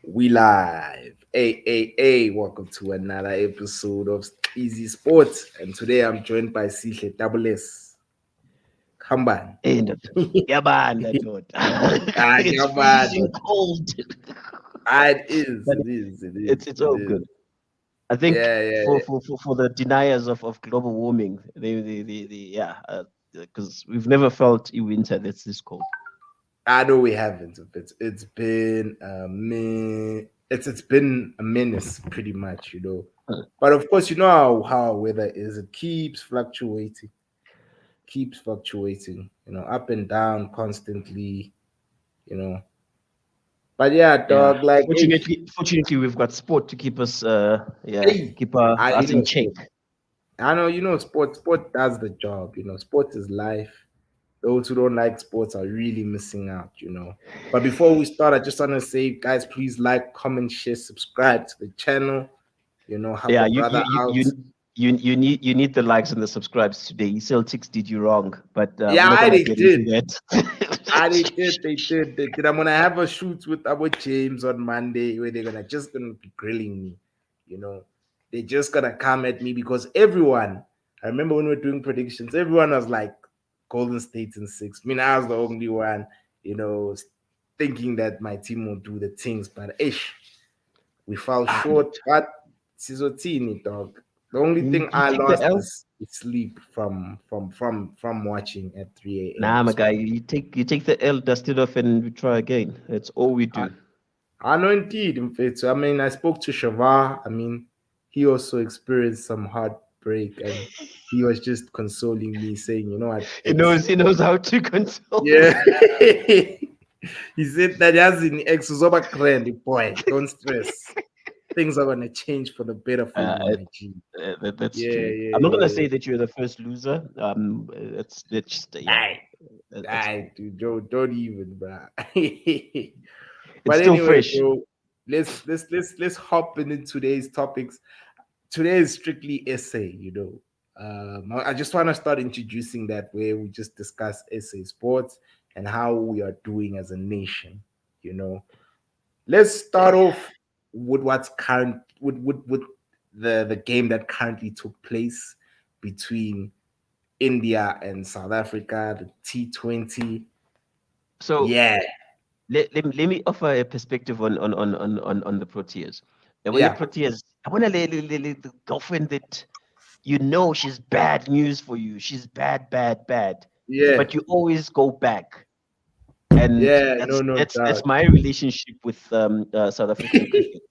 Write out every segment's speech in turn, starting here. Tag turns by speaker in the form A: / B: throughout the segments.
A: We live. Hey, welcome to another episode of Easy Sports. And today I'm joined by Sihle Double S. Come on.
B: And yabanda tot. It's
A: Come on.
B: freezing cold.
A: It is,
B: But
A: it is, it is,
B: it's
A: it
B: all
A: is.
B: good. I think
A: Yeah.
B: for the deniers of global warming, because we've never felt a winter that's this cold.
A: I know we haven't. It's been it's been a menace pretty much, But of course, you know how weather is. It keeps fluctuating, up and down constantly, you know. But yeah,
B: Yeah.
A: dog, like, hey,
B: Fortunately, we've got sport to keep us
A: hey,
B: keep
A: I
B: us
A: you
B: in
A: know,
B: check.
A: I know, sport does the job. Sport is life. Those who don't like sports are really missing out. But before we start, I just want to say, guys, please like, comment, share, subscribe to the channel. Help
B: Yeah,
A: a brother out.
B: you need the likes and the subscribes today. Celtics did you wrong, but we're not
A: Yeah,
B: gonna
A: they
B: get
A: did.
B: into that.
A: They did. I'm gonna have a shoot with our James on Monday where they're gonna be grilling me. You know, they're just gonna come at me because everyone. I remember when we were doing predictions, everyone was like Golden State in six. I mean, I was the only one, thinking that my team will do the things, but ish, we fell
B: And
A: short. But Sizotini, dog. The only
B: you
A: thing I
B: take the
A: lost
B: L.
A: is sleep from watching at 3 a.m.
B: Nah, my guy, you take the L, dust it off, and we try again. That's all we
A: I,
B: do.
A: I know indeed. In fact, so, I mean, I spoke to Shavar. I mean, he also experienced some heartbreak, and he was just consoling me, saying, "You know what?
B: He knows how to console.
A: Yeah." He said that as in ex uzoba grand boy. Don't stress. Things are gonna change for the better for
B: Uh,
A: you, my G.
B: that's
A: Yeah,
B: true.
A: yeah,
B: I'm not gonna
A: yeah.
B: say that you're the first loser. That's just
A: Aye,
B: that's
A: aye,
B: fine.
A: dude, don't even, bro.
B: It's
A: But
B: still
A: anyway,
B: fresh.
A: bro, let's hop into today's topics. Today is strictly essay. I just want to start introducing that where we just discuss essay sports and how we are doing as a nation. You know, let's start off with what's current with the game that currently took place between India and South Africa, the T20.
B: So
A: Yeah,
B: let me offer a perspective on the Proteas. The way the
A: yeah,
B: Proteas, I want to let the girlfriend that you know she's bad news for you. She's bad.
A: yeah,
B: But you always go back. And
A: yeah. No, no
B: that's
A: doubt.
B: my relationship with South African cricket.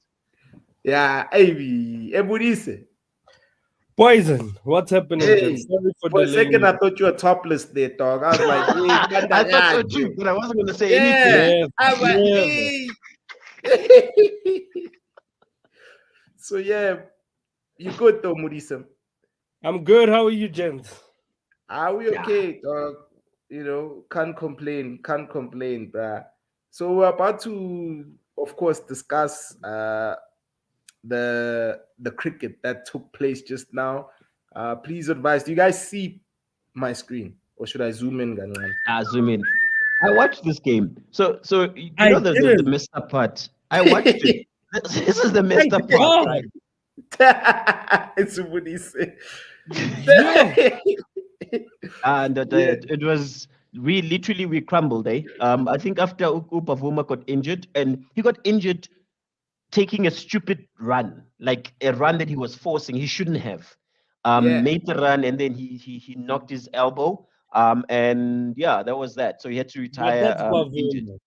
A: Yeah, Ivy, Ebudise.
C: Poison, what's happening, Jen?
A: Hey,
C: Sorry for
A: for a
C: delaying
A: second, I
C: you.
A: thought you were topless there, dog. I was like, hey,
B: I thought so
A: yeah.
B: too, but I wasn't going to say anything.
A: Yeah.
C: Never,
A: I was like,
C: never.
A: hey. So yeah, you good though, Mudisa.
C: I'm good. How are you, Jen?
A: Are we
B: Yeah.
A: okay, dog? Can't complain, bruh. So we're about to, of course, discuss the cricket that took place just now. Please advise. Do you guys see my screen, or should I zoom in, Ganwan?
B: Zoom in. I watched this game. So you
C: I
B: know the
C: didn't.
B: messed up part. I watched it. This is the messed up part, right?
C: God,
A: It's what he said.
C: yo,
B: And
A: Yeah,
B: we literally crumbled, eh? I think after Bafana got injured, and he got injured taking a stupid run, like a run that he was forcing. He shouldn't have.
A: yeah.
B: Made the run, and then he knocked his elbow. And yeah, that was that. So he had to
C: but
B: retire.
C: that's
B: Injured.
C: Bavuma.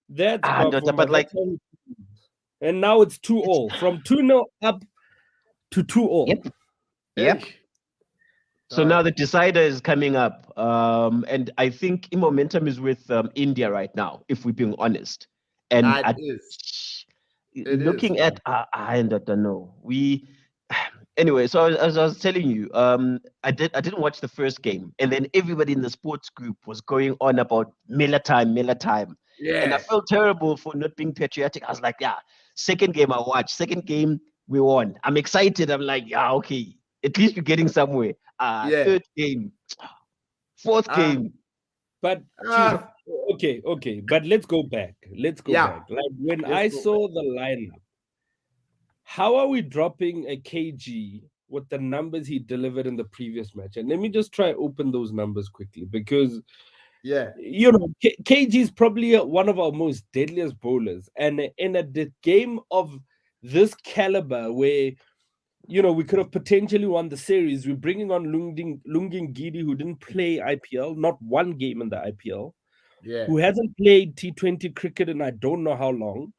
C: That's
B: No,
C: Bavuma.
B: but like,
C: That's how it is. And now it's 2
B: it's
C: all. From 2-0 up to 2 all.
B: yep,
A: Hey,
B: yep. So
A: dog.
B: now the decider is coming up, and I think momentum is with India right now, if we're being honest. And
A: It is. It is.
B: looking at, I don't know. Anyway. So as I was telling you, I didn't watch the first game, and then everybody in the sports group was going on about Miller time, and I
A: Yeah.
B: felt terrible for not being patriotic. I was like, yeah, second game I watched, second game we won. I'm excited. I'm like, yeah, okay, at least we're getting somewhere.
A: Yeah.
B: Third game, fourth
A: Uh,
B: game.
C: But Chief,
A: uh,
C: Okay, but let's go back. Let's go
A: Yeah.
C: back. Like when
A: Let's
C: I
A: go
C: saw the lineup, how are we dropping a KG with the numbers he delivered in the previous match? And let me just try open those numbers quickly because
A: Yeah.
C: KG is probably one of our most deadliest bowlers, and in a game of this caliber, where we could have potentially won the series, we're bringing on Lungin Gidi, who didn't play IPL, not one game in the IPL,
A: Yeah.
C: who hasn't played T20 cricket in I don't know how long,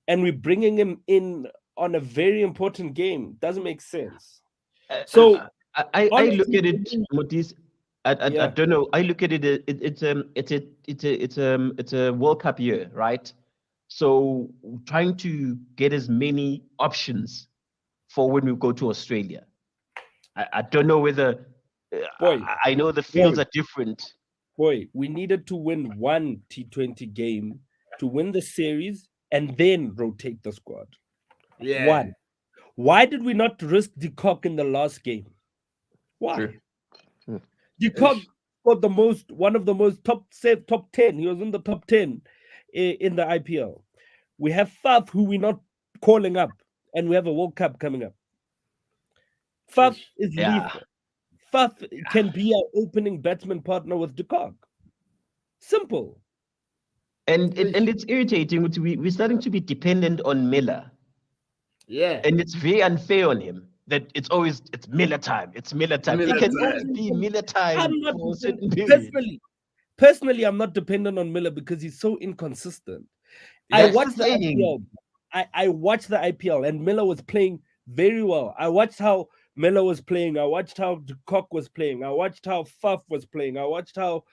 C: and we're bringing him in on a very important game. Doesn't make sense.
B: I,
C: So
B: I look
C: honestly,
B: at it, Motis. I
C: yeah,
B: don't know. I look at it. It's a World Cup year, right? So trying to get as many options for when we go to Australia. I don't know whether
C: boy,
B: I know the
C: boy,
B: fields are different.
C: we needed to win one T20 game to win the series and then rotate the squad.
A: Yeah.
C: One. Why did we not risk De Kock in the last game?
B: True.
C: Why?
B: Hmm.
C: De Kock got one of the most top 10. He was in the top 10 in the IPL. We have Faf, who we're not calling up, and we have a World Cup coming up. Faf is
B: Yeah.
C: lethal. Faf can be our opening batsman partner with De Kock. Simple.
B: And it's irritating. We're starting to be dependent on Miller.
A: Yeah.
B: And it's very unfair on him that it's Miller time. It's Miller time. It
A: Miller
B: can
A: time.
B: always be Miller time
C: I'm not
B: for a certain
C: dependent,
B: period.
C: personally, I'm not dependent on Miller because he's so inconsistent. I
A: Yeah.
B: That's the
C: watched the
B: thing.
C: IPL. I watched the IPL and Miller was playing very well. I watched how Miller was playing. I watched how De Kock was playing. I watched how Faf was playing. I watched how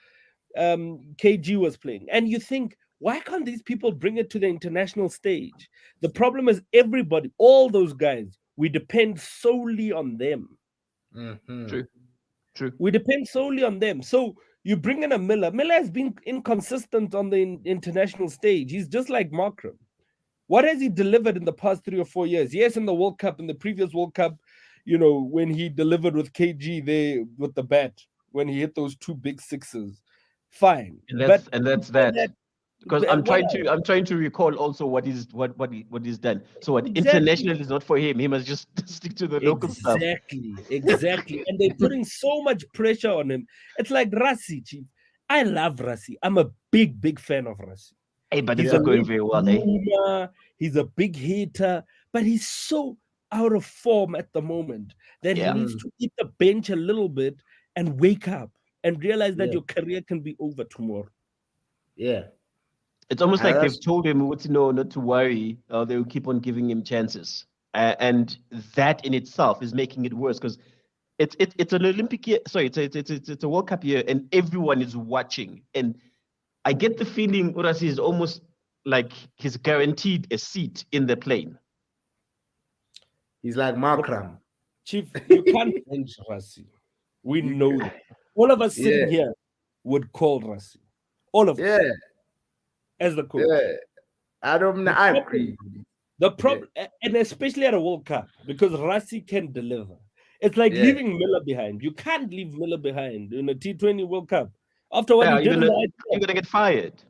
C: KG was playing. And you think, why can't these people bring it to the international stage? The problem is everybody, all those guys, we depend solely on them.
A: Mm-hmm.
B: True. True.
C: We depend solely on them. So you bring in a Miller. Miller has been inconsistent on the international stage. He's just like Markram. What has he delivered in the past 3 or 4 years? Yes, in the World Cup, in the previous World Cup, when he delivered with KG there with the bat, when he hit those two big sixes, fine.
B: And
C: But
B: that's
C: before
B: that.
C: that,
B: Because I'm
C: what
B: trying
C: else?
B: to recall also what he's done. So what
C: Exactly.
B: international is not for him. He must just stick to the local stuff.
C: Exactly. And they're putting so much pressure on him. It's like Rassi, Chief. I love Rassi. I'm a big fan of Rassi.
B: Hey, but it's
C: He's a
B: not
A: Yeah.
B: going
C: late
B: very well, eh?
C: bloomer. He's a big hitter, but he's so out of form at the moment that he
B: Yeah.
C: needs to eat the bench a little bit and wake up and realize that
A: Yeah.
C: your career can be over tomorrow.
A: Yeah.
B: It's almost like they've
A: That's
B: told him what to know, not to worry. They will keep on giving him chances, and that in itself is making it worse because it's an Olympic year. Sorry, it's a World Cup year, and everyone is watching. And I get the feeling Urasi is almost like he's guaranteed a seat in the plane.
A: he's like Markram.
C: Chief, you can't bench Rassi. We
A: You,
C: know that. All of us
A: yeah.
C: sitting here would call Rassi. All of us
A: Yeah.
C: as the coach.
A: Yeah. I don't know.
C: The
A: I
C: problem,
A: agree.
C: the
A: Yeah.
C: problem, and especially at a World Cup, because Rassi can deliver. It's like
A: Yeah.
C: leaving Miller behind. You can't leave Miller behind in a T20 World Cup after what
B: Yeah,
C: he did in the
B: you're
C: IPL.
B: gonna get fired.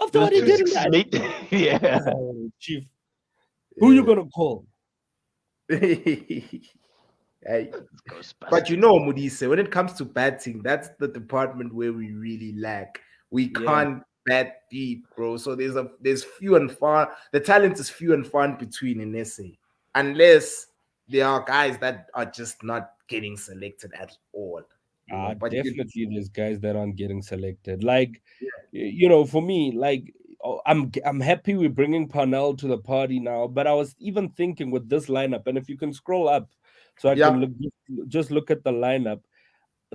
C: After
B: Those
C: what he
B: two
C: did in
B: sixes,
C: the
B: mate. Yeah.
C: IPL. Oh, Chief, who you gonna call?
A: Hey,
B: Ghostbusters.
A: but Modise, when it comes to batting, that's the department where we really lack. We
C: Yeah.
A: can't bat deep, bro. So there's few and far. The talent is few and far in between in SA, unless there are guys that are just not getting selected at all. But
C: Definitely there's guys that aren't getting selected. Like,
A: yeah,
C: for me, like, I'm happy we're bringing Parnell to the party now. But I was even thinking with this lineup, and if you can scroll up, so I can
A: yeah,
C: just look at the lineup.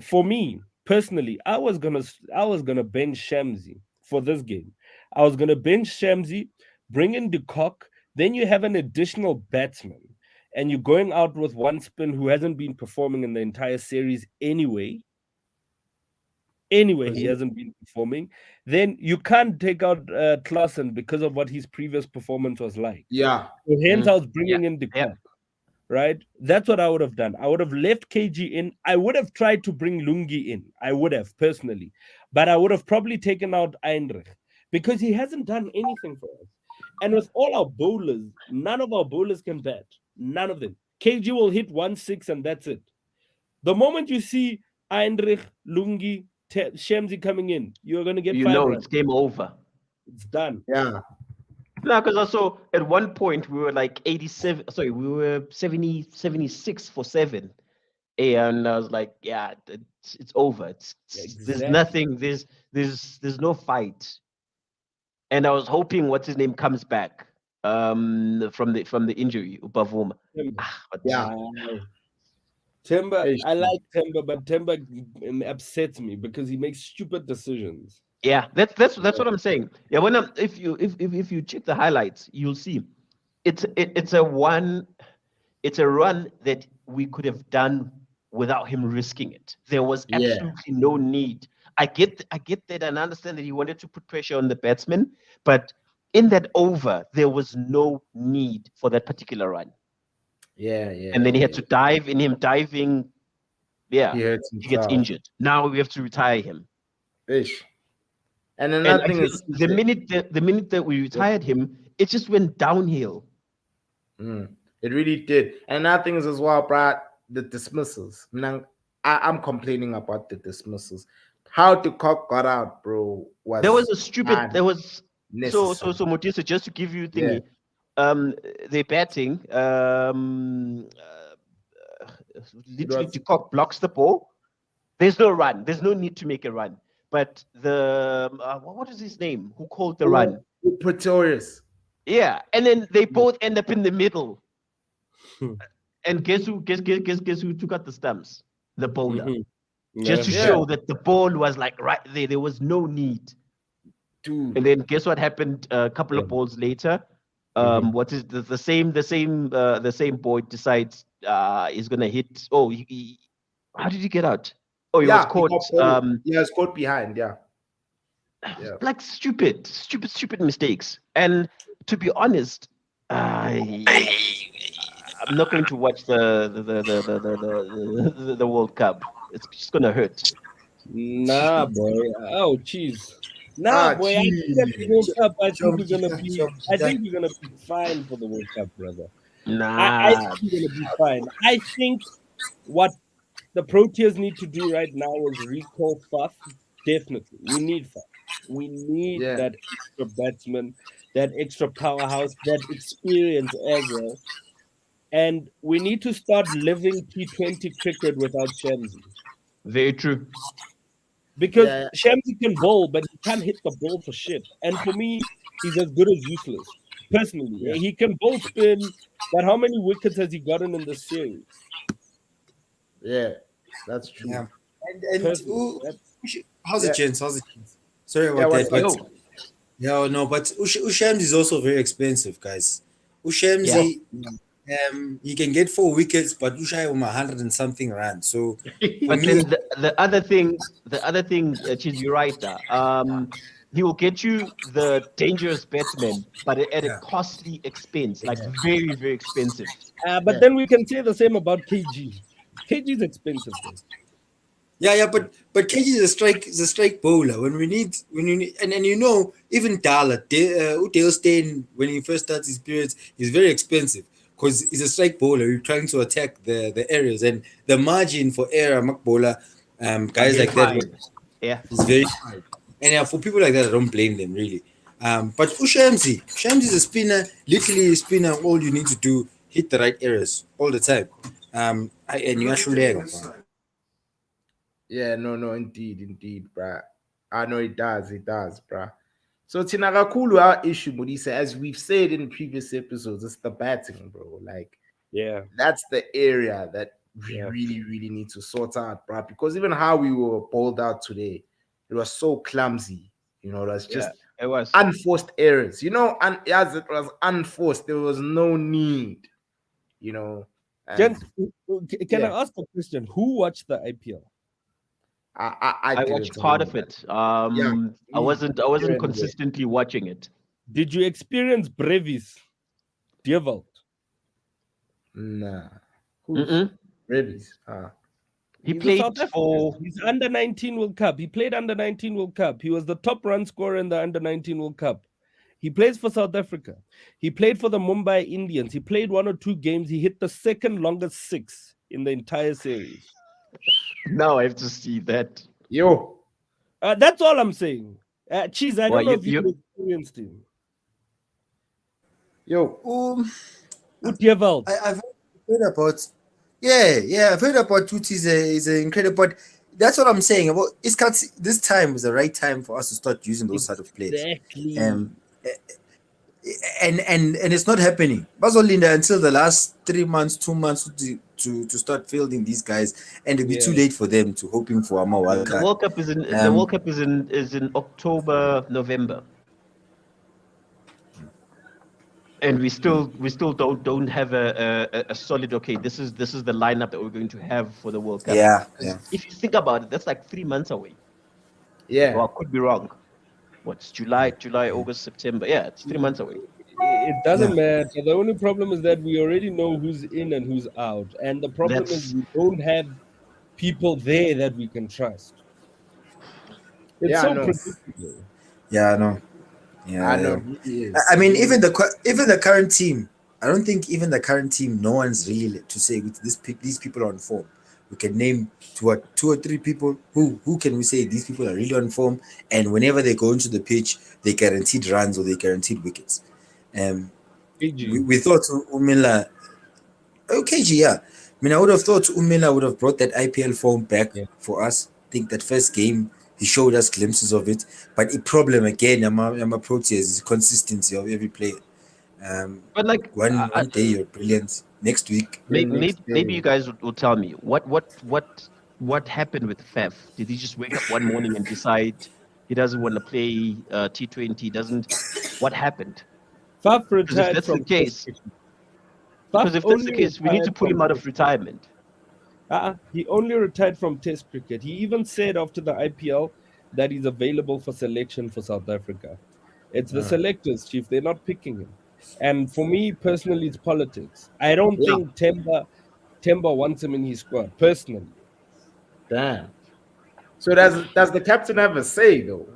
C: For me personally, I was gonna bench Shamsi for this game. I was gonna bench Shamsi, bring in De Kock, then you have an additional batsman, and you're going out with one spin who hasn't been performing in the entire series anyway. Anyway, he
A: Mhm.
C: hasn't been performing. Then you can't take out Klassen because of what his previous performance was like.
A: yeah,
C: So hence, I was
B: Yeah.
C: bringing in De
B: Yeah.
C: Kock, right? That's what I would have done. I would have left KG in. I would have tried to bring Lungi in. I would have personally, but I would have probably taken out Eindrich because he hasn't done anything for us. And with all our bowlers, none of our bowlers can bat. None of them. KG will hit 1-6 and that's it. The moment you see Eindrich, Lungi, Shamsi coming in, you're going to get 5 runs.
B: It's game over.
C: It's done.
A: Yeah.
B: No, because also at one point we were like 87. Sorry, we were 70, 76 for 7. And I was like, yeah, it's over. There's nothing. There's no fight. And I was hoping what's his name comes back from the injury, Bavuma.
A: Yeah.
C: Temba, I like Temba, but Temba upsets me because he makes stupid decisions.
B: Yeah, that's what I'm saying. Yeah, if you check the highlights, you'll see it's a run that we could have done without him risking it. There was absolutely no need. I get that and I understand that he wanted to put pressure on the batsman, but in that over, there was no need for that particular run.
A: Yeah.
B: And then he had to dive. In him diving, he gets injured. Now we have to retire him.
A: Ish. And another thing is
B: the minute that we retired him, it just went downhill.
A: It really did. And another thing is as well, Brad, the dismissals. I'm complaining about the dismissals. How the cock got out, bro, was
B: there was a stupid. There was
A: necessary.
B: so Mutisa, just to give you thingy. They're batting. Literally, the cock blocks the ball. There's no run. There's no need to make a run. But the what is his name? Who called the run?
A: Pretorius.
B: Yeah, and then they both end up in the middle. And guess who took out the stumps? The bowler. Just to show that the ball was like right there. There was no need.
A: Dude.
B: And then guess what happened a couple of balls later? What is the same boy decides he's gonna hit. Oh, how did he get out? Oh, he was caught.
A: He was caught behind. Yeah.
B: Like stupid mistakes. And to be honest, I'm not going to watch the World Cup. It's just gonna hurt.
C: Nah, boy. Oh, jeez. Nah, boy. I think that the World Cup. I think we're gonna be fine for the World Cup, brother.
B: Nah,
C: I think we're gonna be fine. I think what the Proteas need to do right now is recall Faf. Definitely, we need Faf. We need that extra batsman, that extra powerhouse, that experience as well. And we need to start living T20 cricket without Shamsi.
B: Very true.
C: Because Shamsi can bowl, but he can't hit the ball for shit. And for me, he's as good as useless. Personally, he can bowl spin, but how many wickets has he gotten in the series?
A: Yeah, that's true.
D: Yeah. And how's it, gents? Sorry about that. But but Ushamsi is also very expensive, guys. Ushamsi, you can get 4 wickets, but Ushai 100 and something rand. So,
B: but then the other thing, Chiz, you're right. He will get you the dangerous batsman, but at a costly expense, like very, very expensive.
C: But then we can say the same about KG. KG is expensive, though.
D: But KG is a strike bowler. When we need, and you know, even Dale Steyn, when he first starts his periods, he's very expensive because he's a strike bowler. You're trying to attack the areas, and the margin for error, Mark bowler, guys like that, is very high. And for people like that, I don't blame them really. But Ushamsi is a spinner, literally a spinner. All you need to do, hit the right areas all the time. And you actually.
A: Yeah, no, indeed, bruh. I know it does, bruh. So Tinagakulu, our issue, Modisa, as we've said in previous episodes, it's the batting, bro. Like, that's the area that we really need to sort out, bruh. Because even how we were bowled out today, it was so clumsy. You know, it was just unforced errors. You know, and as it was unforced, there was no need. You know.
C: Can I ask a question? Who watched the IPL?
A: I
B: watched part of it. I wasn't consistently watching it.
C: Did you experience Brevis? Dewald?
A: Nah. Who's Brevis?
B: He
C: He's a
B: played
C: South African.
B: for.
C: He's under 19 World Cup. He played under 19 World Cup. He was the top run scorer in the under 19 World Cup. He plays for South Africa. He played for the Mumbai Indians. He played 1 or 2 games. He hit the second longest 6 in the entire series.
B: Now I have to see that.
A: Yo,
C: That's all I'm saying. Cheese, I
B: Well,
C: don't know
B: you-
C: if you
B: you-
C: experienced him.
A: yo,
C: Utjeveld.
D: I've heard about. Yeah, I've heard about Tuti is a incredible. But that's what I'm saying about. This time is the right time for us to start using those sort of players.
C: Exactly.
D: And it's not happening. Bazolinda until the last 3 months, 2 months to start fielding these guys, and it'll be too late for them to hoping for a more wild
B: The
D: card.
B: World Cup is in October, November, and we still don't have a solid. Okay, this is the lineup that we're going to have for the World Cup.
D: Yeah.
B: If you think about it, that's like 3 months away.
A: yeah.
B: Well, I could be wrong. What's July, August, September? Yeah, it's 3 months away.
C: It doesn't matter. The only problem is that we already know who's in and who's out. And the problem is we don't have people there that we can trust. It's
A: Yeah, I
C: so
A: know.
C: predictable.
D: Yeah, I know. Yeah,
A: I know. He is.
D: I mean, even the current team. I don't think even the current team. No one's really to say with these people are on form. We can name two or three people who can we say these people are really on form, and whenever they go into the pitch, they guaranteed runs or they guaranteed wickets. We thought Umila, KG, yeah. I mean, I would have thought Umila would have brought that IPL form back for us. I think that first game he showed us glimpses of it, but the problem again, I'm a Proteas is consistency of every player.
B: But like
D: one day you're brilliant. Next week,
B: maybe you guys will tell me what happened with Faf. Did he just wake up one morning and decide he doesn't want to play T20? Doesn't what happened?
C: Faf
B: Because if
C: retired
B: that's
C: from
B: the case, because if that's the case, we need to pull him out of retirement.
C: He only retired from Test cricket. He even said after the IPL that he's available for selection for South Africa. It's the selectors, Chief. They're not picking him. And for me personally, it's politics. I don't think Temba wants him in his squad, personally.
A: Damn. So does the captain have a say though?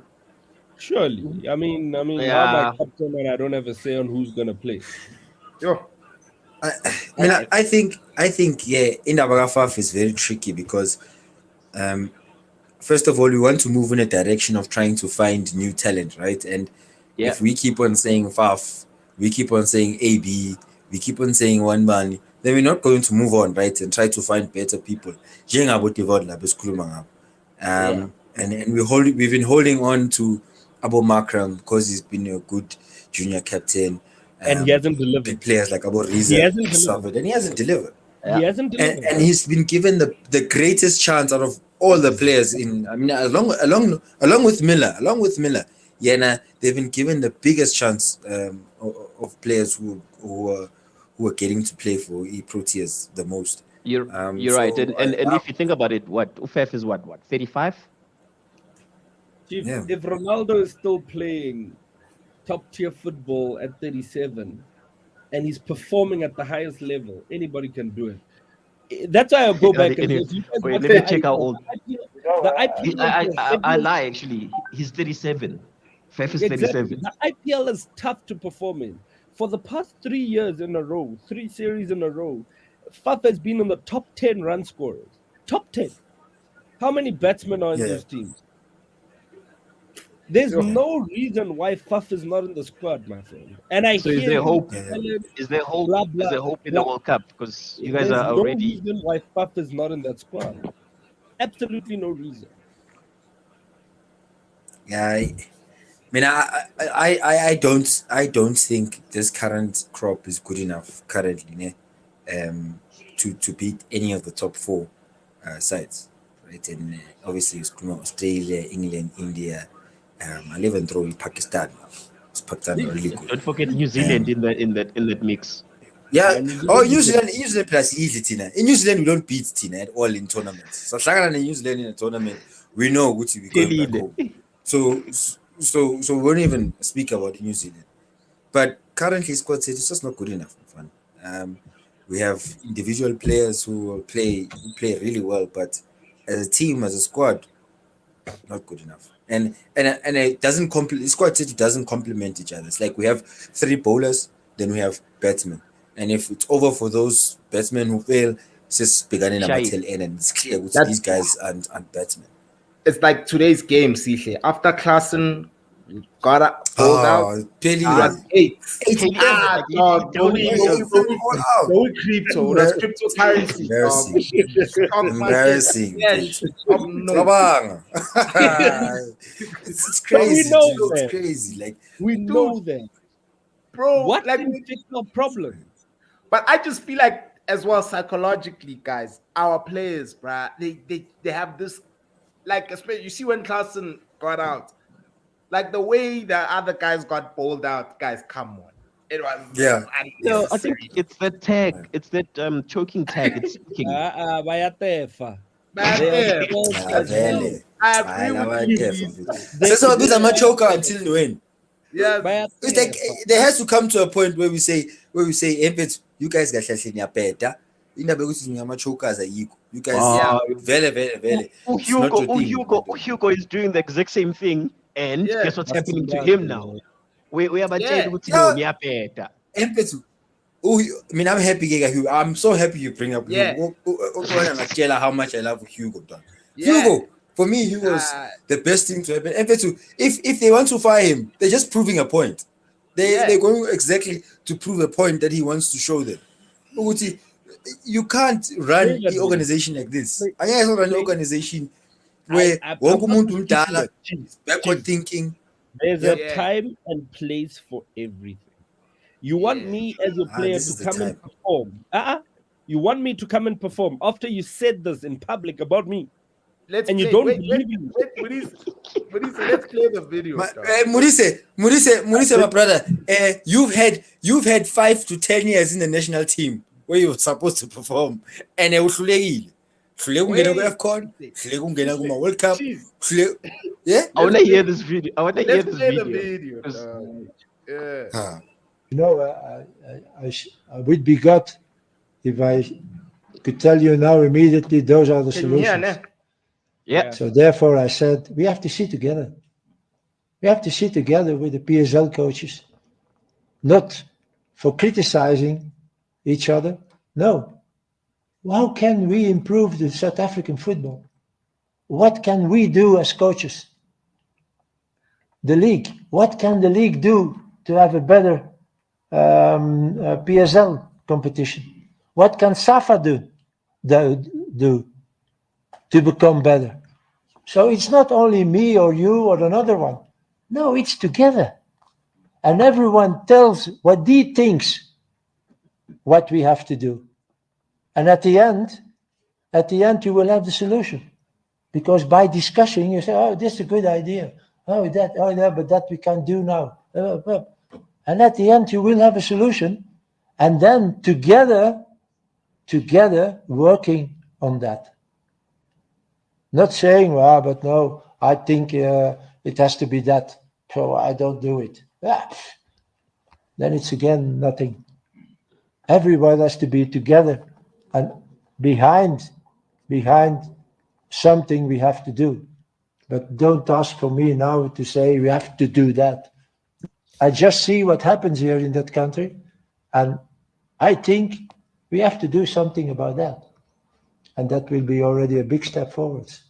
C: Surely. I mean, how am I captain and I don't have a say on who's gonna play?
A: Yo.
D: I think Indabagafaf is very tricky because first of all, we want to move in a direction of trying to find new talent, right? And if we keep on saying Faf, we keep on saying AB, we keep on saying one man, then we're not going to move on, right? And try to find better people. And we've been holding on to Abu Makram because he's been a good junior captain.
C: And he hasn't delivered.
D: Big players like Abu Riza,
C: He hasn't delivered.
D: And he hasn't delivered.
C: He hasn't delivered.
D: And he's been given the greatest chance out of all the players along with Miller. They've been given the biggest chance of players who are getting to play for Proteas the most.
B: You're right. And if you think about it, Ufef is what 35?
C: Chief, if Ronaldo is still playing top tier football at 37 and he's performing at the highest level, anybody can do it. That's why I'll go back and say,
B: let me check how old.
C: The
B: I lie actually. He's 37. Fef is 37.
C: The IPL is tough to perform in. For the past 3 years in a row, 3 series in a row, Faf has been in the top 10 run scorers. Top 10. How many batsmen are in those teams? There's no reason why Faf is not in the squad, my friend. And
B: is there hope? Is there hope? Is there hope in the World Cup? Because you guys are already.
C: There's no reason why Faf is not in that squad. Absolutely no reason.
D: Yeah, I don't think this current crop is good enough currently, to beat any of the top 4 sides, right? And obviously it's Australia, England, India. I'll even throw in Pakistan. Pakistan are really good.
B: Don't forget New Zealand in that mix.
D: Yeah. New Zealand plus easy Tina. In New Zealand we don't beat Tina at all in tournaments. So Shagana in New Zealand in a tournament, we know which we going back home. So we won't even speak about New Zealand. But currently squad set is just not good enough, fun. We have individual players who play really well, but as a team, as a squad, not good enough. And it doesn't the squad set doesn't complement each other. It's like we have 3 bowlers, then we have batsmen. And if it's over for those batsmen who fail, it's just beginning at tail end, and it's clear which these guys aren't batsmen.
A: It's like today's game, Sihle. After Klassen got pulled out,
D: Pelly,
A: was 8.
B: Dog,
A: Go with crypto. That's cryptocurrency.
D: Embarrassing.
A: Yes.
D: It's crazy.
C: We know
D: It's
C: that.
D: crazy. Like,
C: We know that.
A: Bro,
C: What
A: like,
C: can fix our problem?
A: but I just feel like as well psychologically, guys, our players, bruh, they have this, like, especially you see when Klassen got out, like the way the other guys got bowled out, guys, come on. It was
B: No, I think it's that tag. It's that choking tag. It's sticking.
C: Bayatefa.
A: I agree with you.
D: That's why I'm a choker until when.
A: Yeah,
D: It's like there has to come to a point where we say, Empet, you guys got better. In the chokers are you guys very.
B: Hugo is doing the exact same thing, and guess what's happening to him now? We are about
D: Empet. I mean, I'm happy. I'm so happy you bring up Hugo. How much I love Hugo. Hugo, for me, Hugo's the best thing to happen. If they want to fire him, they're just proving a point. They're going exactly to prove a point that he wants to show them. You can't run the organization like this. I can't run an organization where backward thinking.
C: There's a time and place for everything. You want me as a player to come and perform. You want me to come and perform after you said this in public about me. Let's play
A: the video.
D: Murise, my brother, you've had 5 to 10 years in the national team where you're supposed to perform, and World Cup. Yeah,
B: I want to hear this video.
A: Let's play the video.
E: You know, I would be God if I could tell you now immediately those are the solutions.
B: Yeah.
E: So therefore I said, we have to sit together. We have to sit together with the PSL coaches, not for criticizing each other. No. How can we improve the South African football? What can we do as coaches? The league. What can the league do to have a better PSL competition? What can SAFA do to become better? So it's not only me or you or another one. No, it's together. And everyone tells what he thinks what we have to do. And at the end you will have the solution. Because by discussing, you say, oh, this is a good idea. But that we can't do now. And at the end, you will have a solution. And then together working on that. Not saying, but no, I think it has to be that. So I don't do it. Then it's again nothing. Everyone has to be together and behind something we have to do. But don't ask for me now to say we have to do that. I just see what happens here in that country, and I think we have to do something about that. And that will be already a big step forwards.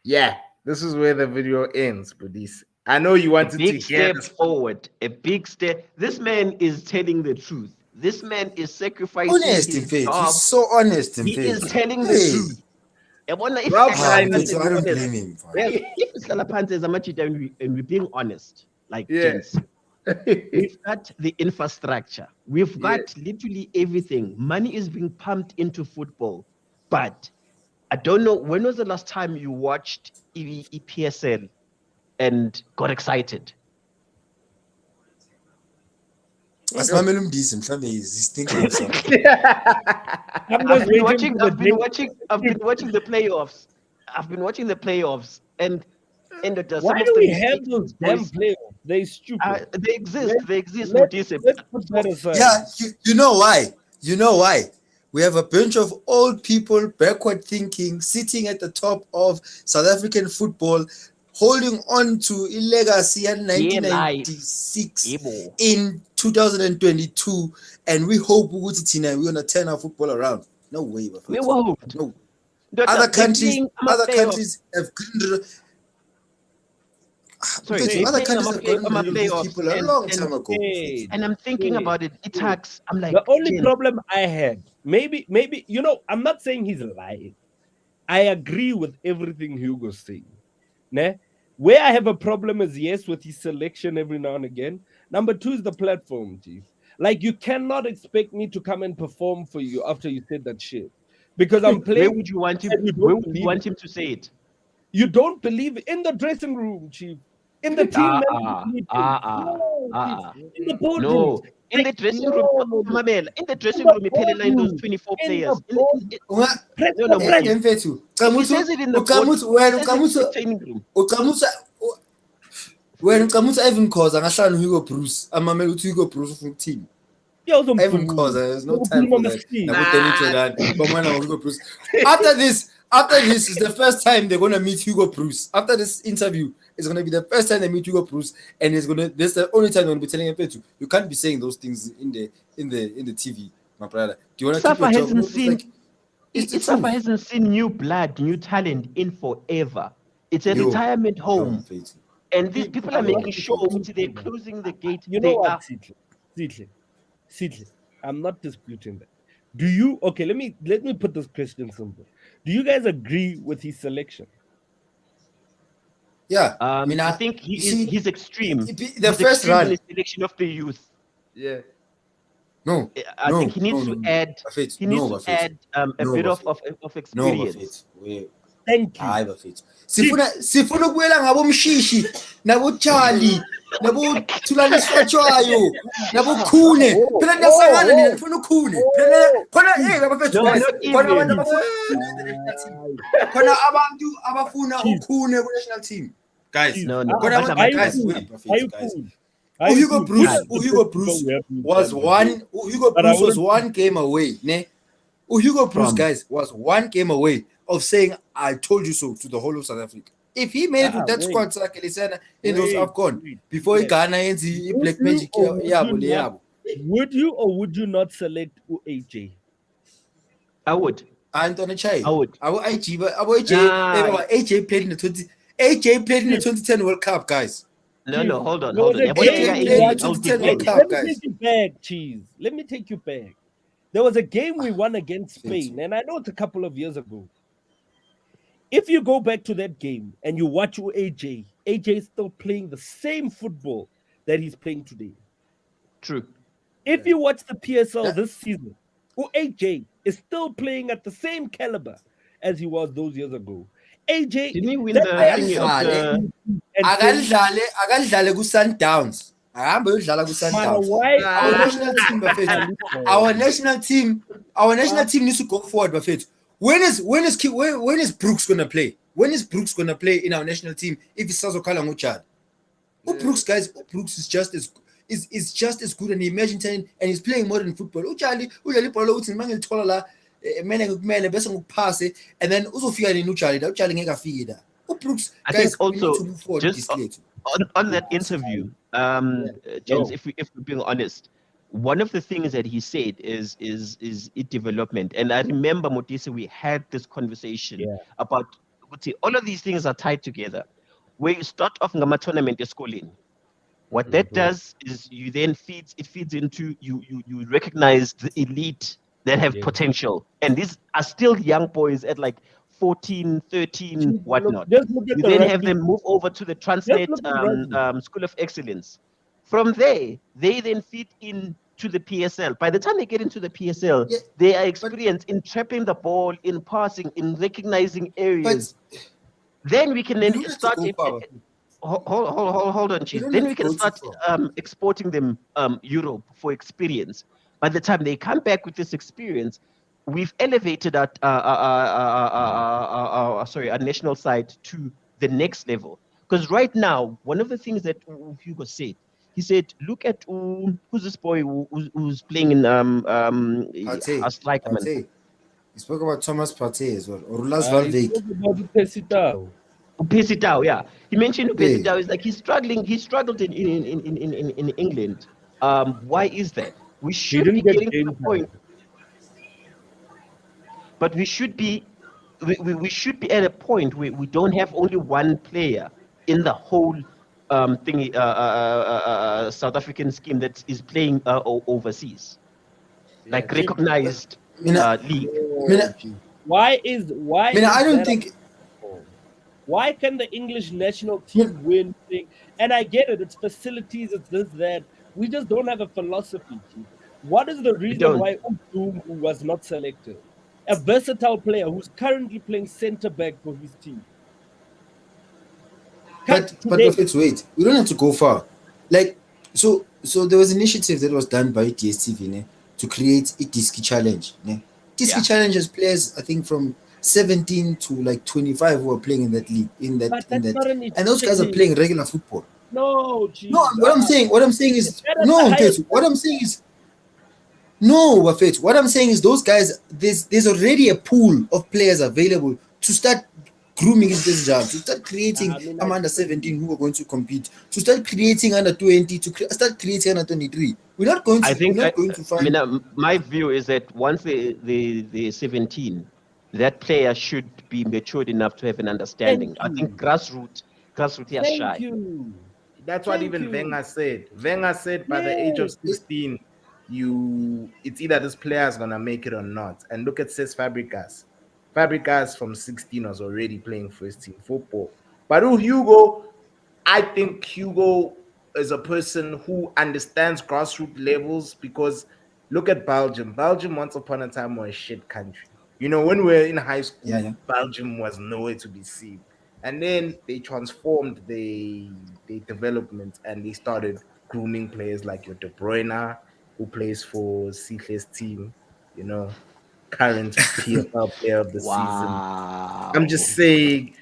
A: Yeah, this is where the video ends, but this I know you wanted to
B: hear step forward. A big step. This man is telling the truth. This man is sacrificing
D: honest in faith. He's so honest in faith.
B: He is telling the truth. I don't blame him. And we're being honest, like gents. We've got the infrastructure. We've got literally everything. Money is being pumped into football. But I don't know, when was the last time you watched EPSL and got excited?
D: He's thinking of something.
B: I've been watching the playoffs. And
C: why do we have those damn playoffs? They're stupid.
B: They exist.
C: Let's put that aside.
D: Yeah, you know why? We have a bunch of old people, backward thinking, sitting at the top of South African football, holding on to a legacy in
B: Yeah,
D: 1996
B: Ebo.
D: in 2022, and we hope we're gonna turn our football around. No way,
B: We
D: Bafana.
B: won't.
D: No.
B: No,
D: Other
B: they're
D: countries,
B: playing
D: other
B: Amaplay of-
D: countries have gotten
B: Sorry,
D: Mfethu,
B: they're
D: other
B: playing
D: countries have gotten rid of these
B: Amaplayoffs,
D: people a long time ago. Mfethu.
B: and I'm thinking about it. It hacks. I'm like,
C: The only
B: "Jen,
C: problem I had, maybe, I'm not saying he's lying. I agree with everything Hugo's saying. Ne? Where I have a problem is, yes, with his selection every now and again. Number two is the platform, chief. Like, you cannot expect me to come and perform for you after you said that shit. Because I'm playing.
B: where would you want him?
C: and you don't
B: Where would you
C: believe
B: want
C: it.
B: him to say it?
C: You don't believe in the dressing room, chief. In the team management meetings. In the boardrooms.
B: No. In the dressing room, Mamela, in the dressing room, he played line those 24 players.
D: Mfethu,
B: He says it in the training room.
D: When uqhamuthi Ivan Khoza ngahlala Hugo Broos, amamela uthi Hugo Broos ufuna team. Ivan Khoza, there's no time for that. Danny Jordan, Bafana Hugo Broos. After this is the first time they're gonna meet Hugo Broos. After this interview, it's gonna be the first time they meet Hugo Broos, and this is the only time they're gonna be telling him, you can't be saying those things in the TV, my brother. Do you wanna keep your job?
B: Safa hasn't seen new blood, new talent in forever. It's a retirement home. And these people are making sure they're closing the gate.
C: You know what, Sidley, I'm not disputing that. Do you? Okay, let me put this question simple. Do you guys agree with his selection?
D: Yeah,
B: I think he's extreme.
D: The first
B: extreme
D: run,
B: in his selection of the youth.
A: Yeah.
D: No,
B: I think he needs to add. He needs to add a bit of experience.
C: Thank you.
D: Hayi bafethu. Sifuna ukubuyela ngabo Mshishi, nabo Charlie, nabo Thulani Sitshwayo, nabo Khune. Phela niyasangana nina nifuna ukhune. Phela bafethu guys. Khona abantu abafuna khona abantu abafuna ukhune ku national team. Guys,
B: no.
D: Khona abantu guys, wait bafethu guys. Hugo Broos was one game away, ne? Hugo Broos, guys, was one game away of saying, I told you so to the whole of South Africa. If he made it with that squad, in those AFCON, before he Ghana and the Black Magic,
C: would you or would you not select AJ?
B: I would.
D: Anthony Chai.
B: I would.
D: AJ played in the 2010 World Cup, guys.
B: No, hold on.
C: Let me take you back. There was a game we won against Spain, and I know it's a couple of years ago. If you go back to that game and you watch AJ is still playing the same football that he's playing today.
B: True.
C: If you watch the PSL this season, AJ is still playing at the same caliber as he was those years ago. AJ
B: didn't he win the thingy of the
D: akadlale ku Sundowns. Ahambe uyodlala ku Sundowns. Our national team needs to go forward, bafethu. When is Brooks gonna play? When is Brooks gonna play in our national team if it's Sazokhala Ngochad? Brooks, guys, Brooks is just as good and emerging talent, and he's playing modern football. Ujali ibhola uthi mangilithola la mina ngikumele bese ngikuphase, and then uzofika nini Ujali ngeke afike da. Brooks,
B: I
D: guys,
B: think also
D: we need to move forward
B: just on that interview, gents, if we're being honest, one of the things that he said is development. And I remember, Motisi, we had this conversation about all of these things are tied together. Where you start off ngama tournament schooling, what that does is you then feeds into you recognize the elite that have potential, and these are still young boys at like 14, 13, whatnot. You then have them move over to the Transnet School of Excellence. From there, they then feed into the PSL. By the time they get into the PSL, they are experienced in trapping the ball, in passing, in recognizing areas. Then we can then start. Hold on, Chief. Then we can start exporting them Europe for experience. By the time they come back with this experience, we've elevated our national side to the next level. Because right now, one of the things that Hugo said, he said, "Look at who's this boy who's playing in a striker man."
D: Partey. He spoke about Thomas Partey as well, or Rulas
C: He
D: Valvik.
C: spoke about the Pesita.
B: Pesitao, yeah. He mentioned
D: Yeah.
B: Pesitao is like he's struggling. He struggled in England. Why is that? We should be
C: didn't get
B: getting to
C: game
B: the
C: time.
B: point, but we should be at a point where we don't have only one player in the whole thingy South African scheme that is playing overseas, like recognized league.
C: Why
D: I
C: is
D: don't
C: that
D: think.
C: Why can the English national team win thing? And I get it, it's facilities, it's this, that. We just don't have a philosophy, Chief. What is the reason
B: don't.
C: why Udum was not selected? A versatile player who's currently playing centre back for his team.
D: But it's wait, we don't have to go far. Like so there was an initiative that was done by DSTV to create a Disky challenge. Disky challenge has players, I think, from 17 to like 25 who are playing in that league, and those guys are playing regular football.
C: No, geez,
D: No, what I'm saying is what I'm saying is those guys, there's already a pool of players available to start grooming into this job, to start creating under 17 who are going to compete, to start creating under 20, to start creating under 23. We're not going to find.
B: My view is that once the 17, that player should be matured enough to have an understanding. I think grassroots is shy.
C: You.
A: That's what even Wenger said. Wenger said by the age of 16, it's either this player is gonna make it or not. And look at Cesc Fabregas. Fabregas from 16 was already playing first team football. But Hugo, I think Hugo is a person who understands grassroots levels, because look at Belgium. Belgium once upon a time was a shit country. When we were in high school, Belgium was nowhere to be seen. And then they transformed the development, and they started grooming players like your De Bruyne, who plays for sXizie's team, current PFL player of the season. I'm just saying.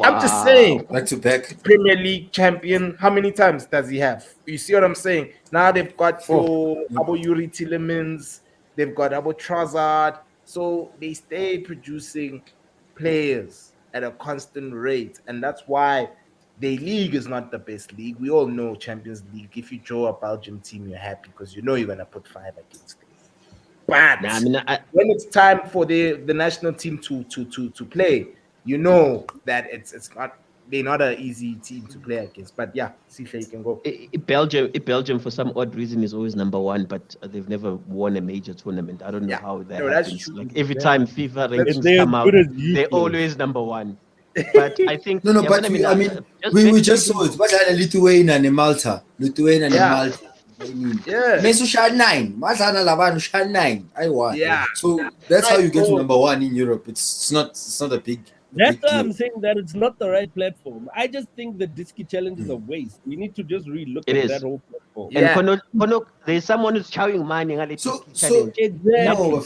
A: I'm just saying.
D: Back to back.
A: Premier League champion. How many times does he have? You see what I'm saying? Now they've got your Abo Yuri Tillemans. They've got Abo Trossard. So they stay producing players at a constant rate, and that's why the league is not the best league. We all know Champions League. If you draw a Belgium team, you're happy because you're gonna put 5 against them. But when it's time for the national team to play, that it's not. They're not an easy team to play against. But yeah, Sihle, you can go.
B: Belgium, for some odd reason, is always number 1, but they've never won a major tournament. I don't know how that happens. Like every time FIFA rankings come out, they're always number 1. But I think
D: we just saw it. What are Lithuania and Malta? Mesu shot 9. Mazana Lavano shot 9. I won.
A: Yeah.
D: So that's how you get to number 1 in Europe. It's not a big.
C: That's why I'm saying that it's not the right platform. I just think the Disky challenge is a waste. We need to just relook at that whole platform.
B: And Kono, there's someone who's chowing money.
D: So
C: exactly.
D: No,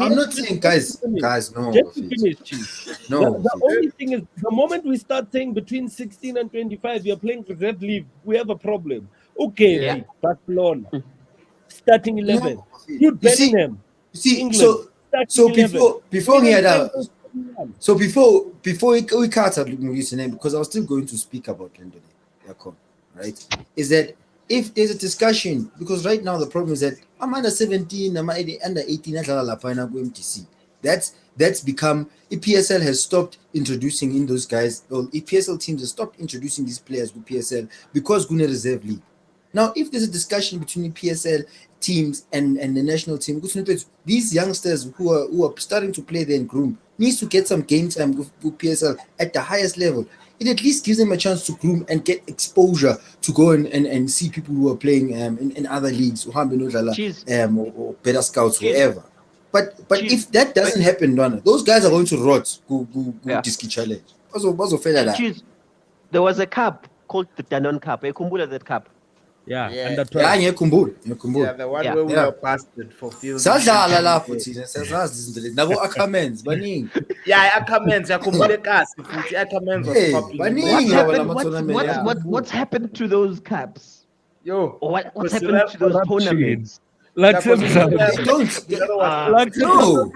D: I'm not saying guys. No.
C: Just to finish, Chief.
D: No.
C: The only thing is, the moment we start saying between 16 and 25, you're playing reserve league, we have a problem. Okay, Barcelona, starting 11. You Bellingham.
D: England, so before he had a. So before we cut out Luis' name, because I was still going to speak about London, right? Is that if there's a discussion, because right now the problem is that I'm under 17, I'm under 18, MTC. That's become EPSL has stopped introducing in those guys. Well, EPSL teams have stopped introducing these players to PSL because Gune Reserve League. Now, if there's a discussion between PSL teams and the national team, these youngsters who are starting to play their groom needs to get some game time with PSL at the highest level. It at least gives them a chance to groom and get exposure to go and see people who are playing in other leagues, or better scouts, whoever. But if that doesn't happen, Donna, those guys are going to rot. Go Disky challenge.
B: There was a cup called the Danone Cup. I remember that cup.
C: Yeah,
A: yeah,
C: and the
D: Yeah,
A: the one where we were busted for field. Yeah, Ackermans,
B: What's happened to those cups?
A: Yo,
B: What's
A: because
B: happened
C: that
B: to those
C: corruption.
B: tournaments?
C: Luxembourg.
D: They don't. No.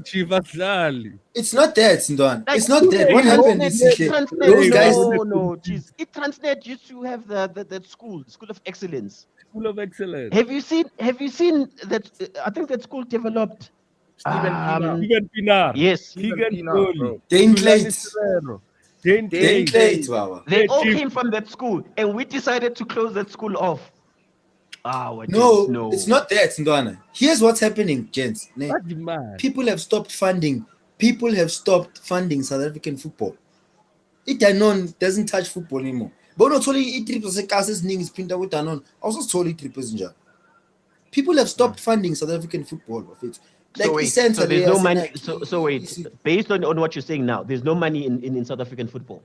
C: Chief Asali.
D: It's not that, Ndwan.
B: Like,
D: It's not that. What happened is those guys.
B: No, jeez. It Transnet used to have that school of excellence.
C: School of Excellence.
B: Have you seen that? I think that school developed.
A: Stephen Pienaar.
C: Keegan Pinar.
B: Yes,
A: Keegan
C: Keegan
A: Pienaar,
C: Cole.
A: bro.
D: Dane
C: Tulani
D: Clates.
C: Serrero. Dane
D: Dane
C: Clates.
D: Clates, Wawa.
B: they all
C: Chief.
B: came from that school, and we decided to close that school off.
D: No, it's not that, Ndwana. Here's what's happening, gents. Ne?
C: That's mad.
D: People have stopped funding. People have stopped funding South African football. It doesn't touch football anymore. But not only it trips as classes nings printed with Danon. Also solely trips in. People have stopped funding South African football. Like
B: so wait, so
D: essentially,
B: there's no
D: as in
B: money.
D: like,
B: So wait, based on what you're saying now, there's no money in South African football.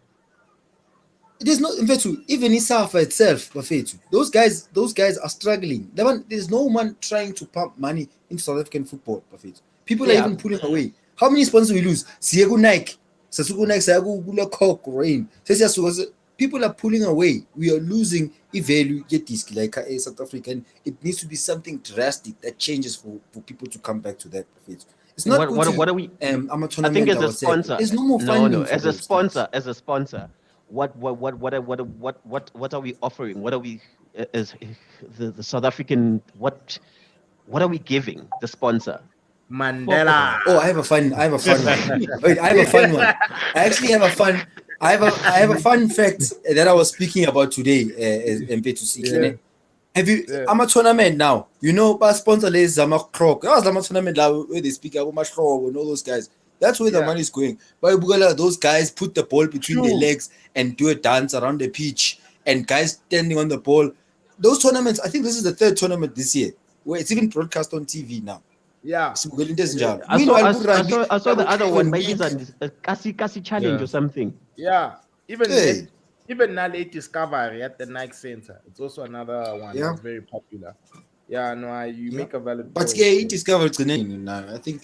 D: there's no in fact, even in Safa itself, Bafethu, those guys are struggling. There's no one trying to pump money into South African football, Bafethu. People are even pulling away. How many sponsors we lose? Siegu Nike, Sasuku Nike, Siegu Coke, Rain. People are pulling away. We are losing a value get this like a South African. It needs to be something drastic that changes for people to come back to that, Bafethu. It's not
B: What are we?
D: I'm a
B: I
D: tournament.
B: think as a sponsor,
D: there's no more funding.
B: no. As a sponsor, what are we offering? What are we as the South African? What are we giving the sponsor?
A: Mandela.
D: Oh, I have a fun one. Wait, I have a fun one. I actually have a fun. I have a fun fact that I was speaking about today. MP2C. Have you? I'm a tournament now. You know, by sponsor is Zama Krok. That was a tournament where they speak about Mashro and all those guys. That's where the money is going. But those guys put the ball between their legs and do a dance around the pitch, and guys standing on the ball. Those tournaments. I think this is the third tournament this year where it's even broadcast on TV now.
A: Yeah.
B: I saw the other one. Maybe it's a Kasi challenge or something.
A: Yeah. Even now, late Discovery at the Nike Center. It's also another one that's very popular. Yeah, no, you make a valid point.
D: But yeah, Discovery now. I think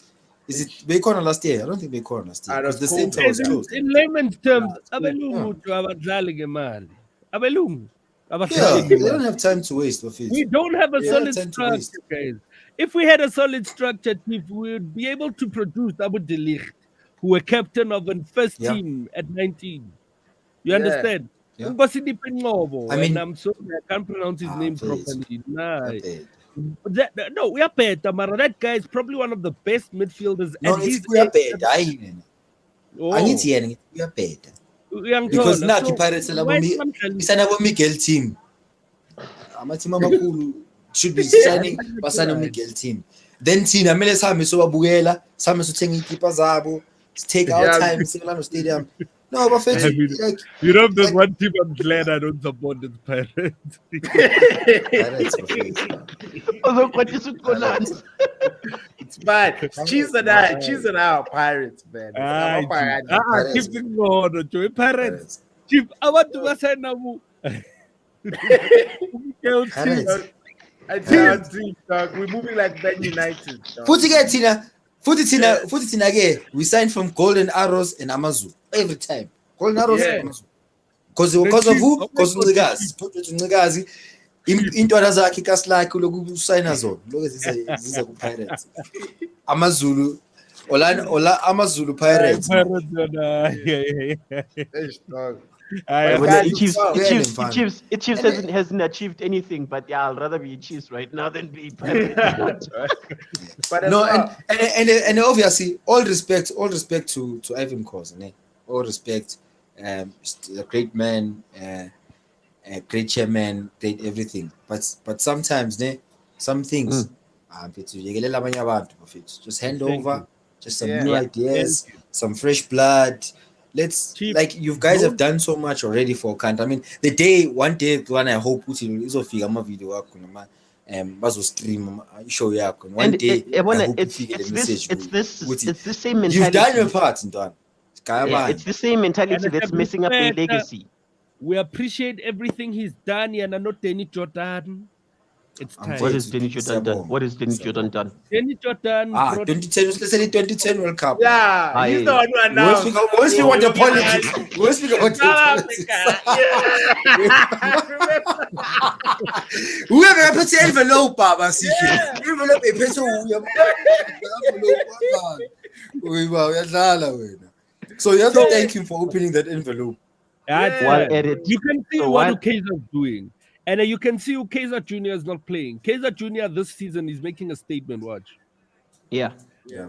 D: is it Bacon last year? I don't think Bacon last year because the center was closed.
C: In layman's terms, abelungu to abadlali ngemali. Abelungu.
D: Yeah, they don't have time to waste.
C: We don't have a solid structure, guys. If we had a solid structure, we would be able to produce Abu Delicht, who were captain of the first team at 19. You understand?
D: Yeah.
C: I mean, I'm sorry, I can't pronounce his name properly. No, we are better, Mara. That guy is probably one of the best midfielders.
D: No, we are better. I need to we are better. Because now the Pirates are Miguel team. Should be signing Basana Miguel team. Then Tina Melesame so Abuela, Samus Tengi Kipazabo, take our time, Silano Stadium. No, but
C: you know, there's one team I'm glad I don't support this Pirates.
A: It's bad. Cheese and I are Pirates, man.
C: Keep going, Joey Pirates. Chief, I want to say now. We're moving like Ben United.
D: Futina again. We signed from Golden Arrows and Amazon every time. Golden Arrows and Amazon. Because of who? Because of the guys. Into Razaki Kaslaki Logu Sinazon. Look at this is Pirates. Amazulu. Ola Amazulu Pirates.
B: Chiefs hasn't achieved anything, but yeah, I'll rather be Chiefs right now than be Pirates.
D: But no, and obviously all respect to Ivan Kos, all respect, a great man, a great chairman, great everything. But sometimes some things just hand over, just some new ideas, some fresh blood. Like you guys have done so much already for Kant. I mean, one day when I hope Putin is of my video bazo stream show yakho one day
B: it's the same mentality.
D: You've done your part, Ntwana.
B: It's the same mentality that's messing up a legacy.
C: We appreciate everything he's done, and not any Jordan. It's
D: I'm
C: time.
B: What
D: Yes,
B: is Dennis Jordan done? What is Dennis Jordan done?
C: Dennis Jordan brought
D: 2010, especially 2010 World Cup.
A: Yeah,
B: Ah,
A: he's
B: yeah.
A: the one who
D: We won't
A: announced.
D: speak, we won't speak about the politics. We won't speak about the
A: South
D: politics.
A: Africa. Yeah. Remember?
D: Whoever ephethe envelope baba sihle. Envelope ephethe uya. Uyiba uyadlala wena. So you have to thank him for opening that envelope.
C: That's
B: One
C: it.
B: edit.
C: You can see
B: So
C: what
B: one-
C: Ukeza is doing. And you can see Ukeza Jr. is not playing. Kaiser Jr. this season is making a statement, watch.
B: Yeah.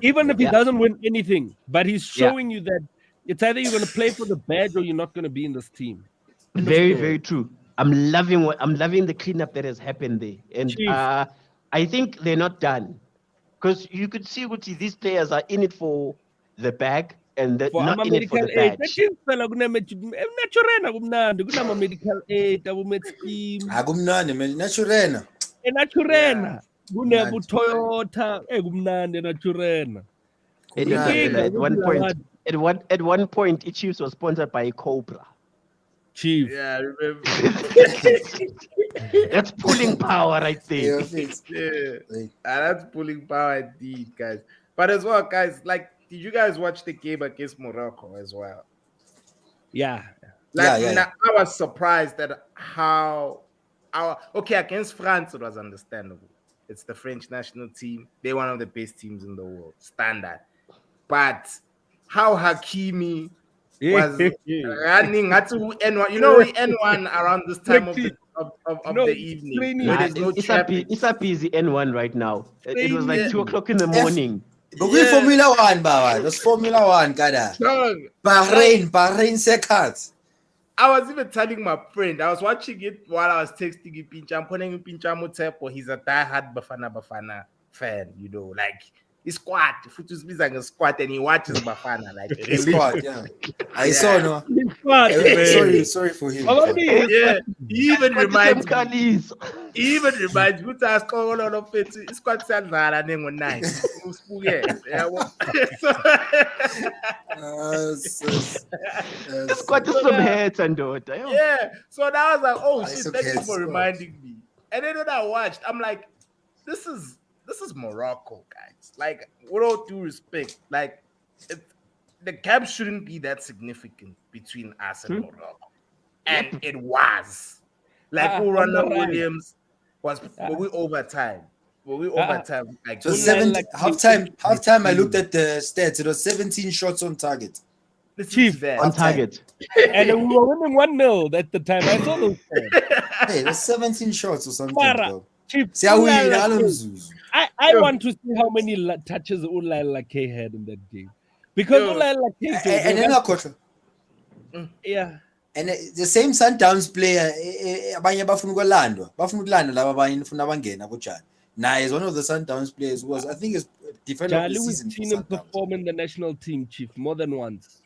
C: Even if he
B: Yeah.
C: doesn't win anything, but he's
B: Yeah.
C: showing you that it's either you're going to play for the badge or you're not going to be in this team. End of
B: Very,
C: story.
B: very true. I'm loving the cleanup that has happened there. And
C: Chief.
B: I think they're not done. Because you could see what these players are in it for the bag and they're
C: For
B: not in it for
C: medical
B: the
C: aid.
B: badge.
C: Medical aid, med scheme.
D: Akumnandi man, naturena.
C: Naturena.
D: Kumnandi.
C: Toyota. Kumnandi naturena.
D: Kumnandi.
B: At one point, Chiefs was sponsored by Cobra.
C: Chief.
A: Yeah, I remember.
B: That's pulling power right there.
D: Yeah, fix.
A: Yeah.
D: Like,
A: That's pulling power indeed, guys. But as well, guys, like, did you guys watch the game against Morocco as well?
C: Yeah.
A: Like,
D: Yeah.
A: I was surprised at how against France, it was understandable. It's the French national team. They're one of the best teams in the world, standard. But how Hakimi was running to N1, N1 around this time of the evening. Where there's no traffic.
B: It's a busy N1 right now. It was like
A: Yeah.
B: 2:00 in the morning.
D: but we Formula 1 baba. It was Formula 1 kada.
A: Dog,
D: Bahrain seconds.
A: I was even telling my friend, I was watching it while I was texting Ipincha. I'm calling Ipincha Mutepo. He's a diehard Bafana Bafana fan, like he's squad. Futu's busy a squad and he watches Bafana. Like, really.
D: Squad, yeah. I saw no.
C: Squad, man.
D: Sorry for him.
A: Yeah, he even reminds me.
B: Kalis.
A: He even reminds me to ask all of it. It's quite sad that I didn't nice.
B: Got some heads and daughter.
A: Yeah. So now I was like, oh
D: It's
A: shit,
D: okay,
A: thank you
D: it's
A: for
D: good.
A: reminding me. And then when I watched, I'm like, this is Morocco, guys. Like, with all due respect, like the gap shouldn't be that significant between us and Morocco. And it was. Like Urana
C: right.
A: Williams were we overtime? Were we overtime? Like,
D: So
C: Like-
D: halftime I looked at the stats. It was 17 shots on target.
C: Chief,
B: On target.
C: and we were winning 1-0 at the time. I saw those stats.
D: Hey, it was 17 shots or something.
C: Mara,
D: Bro.
C: Chief,
D: Siyawina alo mzuzu.
C: I want to see how many touches Ulala K had in that game. Because
A: Yo.
C: Ulala K,
D: And then Akotla.
C: yeah.
D: And the same Sundowns player, abanye bafuna ukulanda laba abanye nifuna bangena kujani. Nah, he's one of the Sundowns players who was, I think, is defender of the
C: Jali, we've
D: season for
C: seen him
D: Sundowns.
C: perform in the national team, Chief, more than once.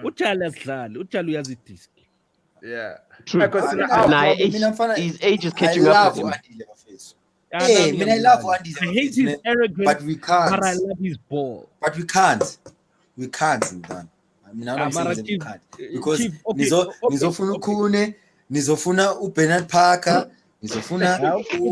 C: Ujali asidlali, Ujali uyazidisk.
A: yeah.
B: True.
A: Because
B: Nah, his age is catching up with him.
D: Hey, man, I love Andy.
C: I hate his arrogance,
D: But we can't.
C: but I love his ball.
D: But we can't. We can't, Sultan. I mean, I'm saying that we
C: Chief,
D: can't. Because
C: Chief, okay,
D: nizofuna Ukune, nizofuna uBernard Parker, nizofuna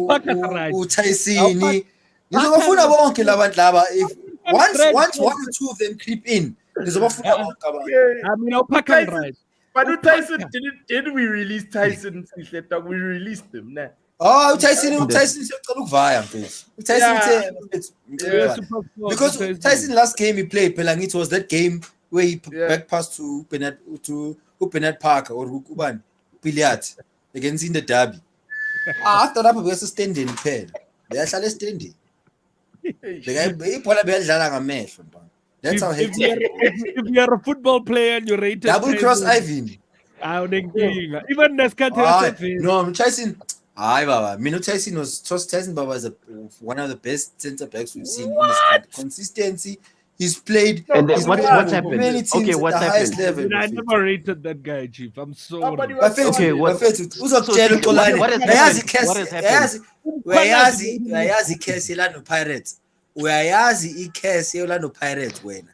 C: Parker right.
D: uTyson, nizofuna bonke labantu laba. If once one or two of them creep in, nizofuna bonke abantu.
C: I mean, I'll pack him right.
A: But Tyson didn't we release Tyson? We released him. Nah.
D: Oh, uTyson siyocela ukuvaya mfethu. uTyson
A: Yeah.
C: We're supposed to-
D: because Tyson last game he played, it was that game where he back passed to Bernard Parker or Ukubani Piliat against in the derby. After that, we were standing phela. Beyahlala standing. The guy ibhola beyadlala ngamehlo mfana. That's how
C: if
D: hectic.
C: if you're a football player and you're rated
D: Double cross
C: 10,
D: Ivan.
C: even Nescate
D: No, Tyson. Hi, Baba. Tyson Baba is one of the best centre backs we've seen in this country. Consistency. He's played.
B: And then
D: he's
B: what's
D: played for
B: happened?
D: many teams
B: Okay,
D: at
B: what's
D: the highest
B: happened?
D: level.
C: I never rated that guy, Chief. I'm sorry.
A: Nobody was
B: Okay, what has happened?
D: uyayazi ikhesi elano Pirates uyayazi ikhesi elano Pirates wena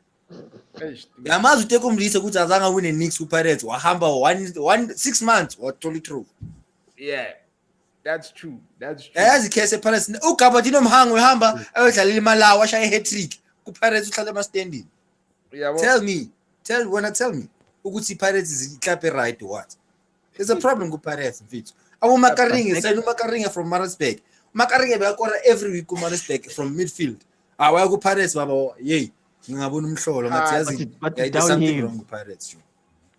D: yamazi uteke umlise ukuthi azange win Knicks ku Pirates wahamba 6 months what totally true.
A: Yeah. That's true. That's true.
D: yazi ikhese Pirates uGabadino Mhango ehamba ayodlalela iMalawi ashaya hat-trick kuPirates uhlala emastandini.
A: Yeah, well,
D: Tell me ukuthi Pirates is club right or what? There's a problem with Pirates mfethu. Abo Makaringe send Makaringe from Maritzburg. Makaringe bekora every week kuMaritzburg from midfield. Waya ku Pirates baba yey ngingabona umhlolo ngathi yazi
B: but
D: there's
B: down
D: something
B: here.
D: wrong with Pirates too.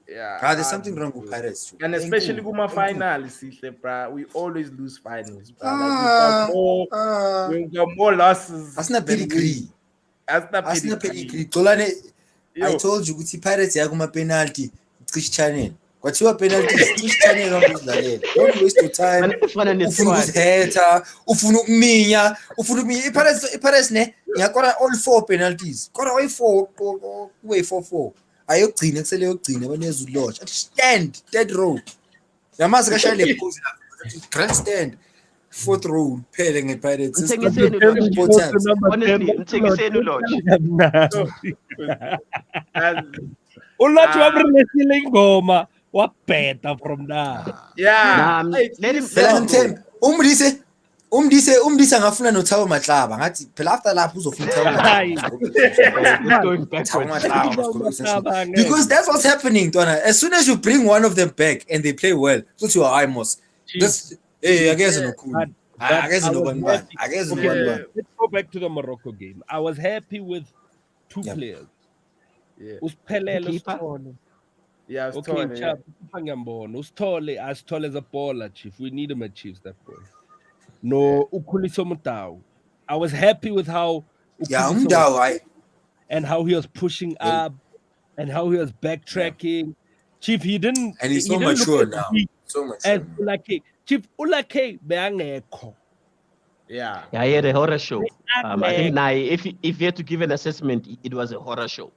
A: yeah.
D: There's something wrong with Pirates too.
A: And especially kuma finals, bro. We always lose finals, bro. We've got more losses.
D: Asina pedigree.
A: Asina
D: pedigree. Xolane I
A: Yo.
D: told you ukuthi Pirates yakuma penalty cishe channel. Kwathiwa penalties cishe channel ngokudlalela. Don't waste your time.
B: Ufana
D: Ufuna
B: nesquad.
D: ukuzetha, ufuna ukuminya. iPirates ne yakora all 4 penalties. Kora way 4 way 4-4. Ayogcina kusele yogcina abanezulu lodge. Stand dead row. Yamazi kashaya le pose la. Grandstand. 4th row phele ngePirates.
B: Mthengiseni
C: Important.
B: honestly, mthengiseni Lodge.
C: Ulothe wamrelesile ingoma wabheda from there.
A: Yeah.
B: Nah, let him
D: Phela ngithemba umdise angafuna noThabo Matlaba ngathi phela after lapho uzofuna uThabo
C: Hayi.
B: It's going
D: Thabo
B: backwards.
D: Matlaba. Because that's what's happening, Donna. As soon as you bring one of them back and they play well, so you are Imos. This I guess no cool. I guess no one. I guess no
C: Okay,
D: one.
C: let's go back to the Morocco game. I was happy with 2 players.
A: Yeah.
C: Usiphelele
B: Keeper?
C: Sithole.
A: Yeah, it's
C: Okay,
A: torn, yeah.
C: Chap, ngiyambona. Usithole as tall as a baller, Chief. We need him at Chiefs, that boy. No, Ukhuliso Mutau. I was happy with how
D: Yeah,
C: Ukhuliso
D: umdawo
C: and how he was pushing up and how he was backtracking. Chief, he didn't.
D: and he's
C: he
D: so
C: didn't look
D: mature
C: at
D: now.
C: me
D: So much.
C: As Ulake. Chief, Ulake beangekho.
A: Yeah.
B: Yeah, he had a horror show. I think
C: Beangekho.
B: now, if you had to give an assessment, it was a horror show.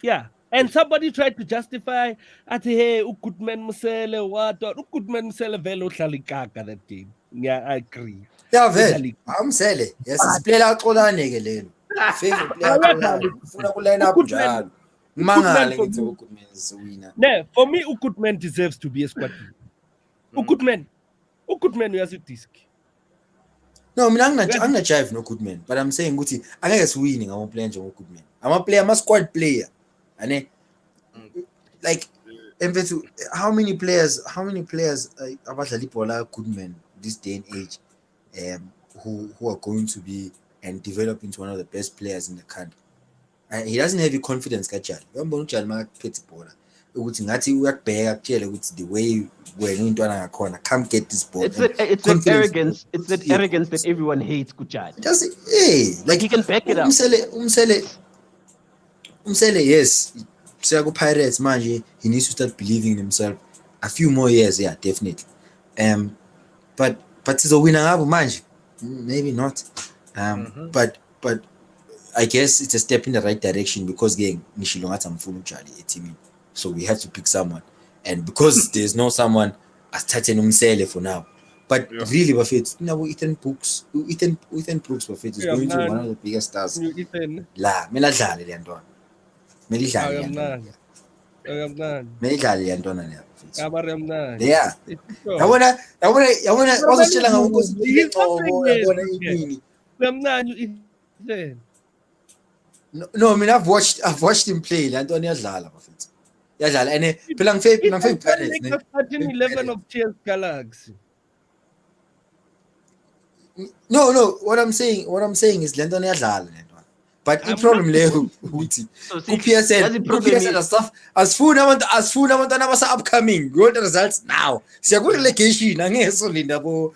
C: Yeah. And somebody tried to justify at hey, Ukutman Musele, what or Ukutman Musele Velo Shalikaka that game. Yeah, I agree.
D: Yeah, vele. Amsele. Yes, isiplayer axolane ke lelo. Favorite player axolane. Ufuna ku line up njalo. Ngimangale ngithi uGoodman is a winner.
C: No, for me, Ukutman deserves to be a squad leader. Ukutman uyas disk.
D: No, mina angina-jive no Goodman, but I'm saying ukuthi angeke siwine ngama-player njengo-Goodman. Ama-player, ama-squad player. Ane like emfethu how many players abadlala ibhola Goodman this day and age who are going to be and develop into one of the best players in the country. And he doesn't have the confidence kaJali. Uyambona uJali makaphethe ibhola ukuthi ngathi uyakubheka kutshela ukuthi the way wena intwana ngakhona come get this ball.
B: It's that arrogance. It's that arrogance that everyone hates Kuchad.
D: Just like
B: He can back it up.
D: Umsele yes. Siya Pirates manje he needs to start believing in himself. A few more years, yeah, definitely. But he's a winner ngabo manje. Maybe not. But I guess it's a step in the right direction because again, Nishilo ngathi amfuna uJali eteamini. So we have to pick someone. And because there's no someone as Taten Umsele for now. But really, Buffett, Ethan Brooks Buffett is going to be one of the biggest stars. La, mina dlale le ntwana. Mina idlale le ntwana le. Yeah. Yabona wazositshela ngabankosi yabona imini. No, I mean I've watched him play. Le ntwana iyadlala Buffett. Yadlala and phela ngifave Pirates.
C: Starting 11 of Cheers Galaxy.
D: No. What I'm saying is Lendon yadlala le ntwana. But the problem leyo ukuthi ku-PSL stuff asifuna abantwana abasa upcoming. We want the results now. Siya ku relegation angeke solinda abo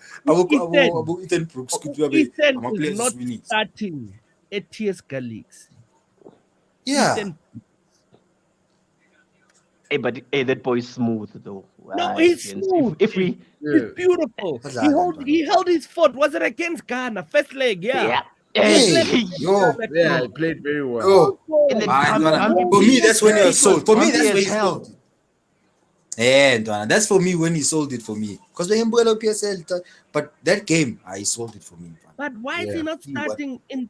D: Ethan Brooks ukuthi babe ama players
C: not
D: winning.
C: starting at TS Galaxy.
D: Yeah.
B: Hey, but that boy is smooth though.
C: No, he's smooth.
B: If we,
C: He's beautiful. He held his foot. Was it against Ghana? First leg, yeah.
D: Hey, yo.
A: Yeah, he played very well.
D: For me, that's when he was sold. For me, that's when he sold it. Yeah, Ntwana, that's for me when he sold it for me. Because when he PSL, but that game, he sold it for me.
C: But why is he not starting in?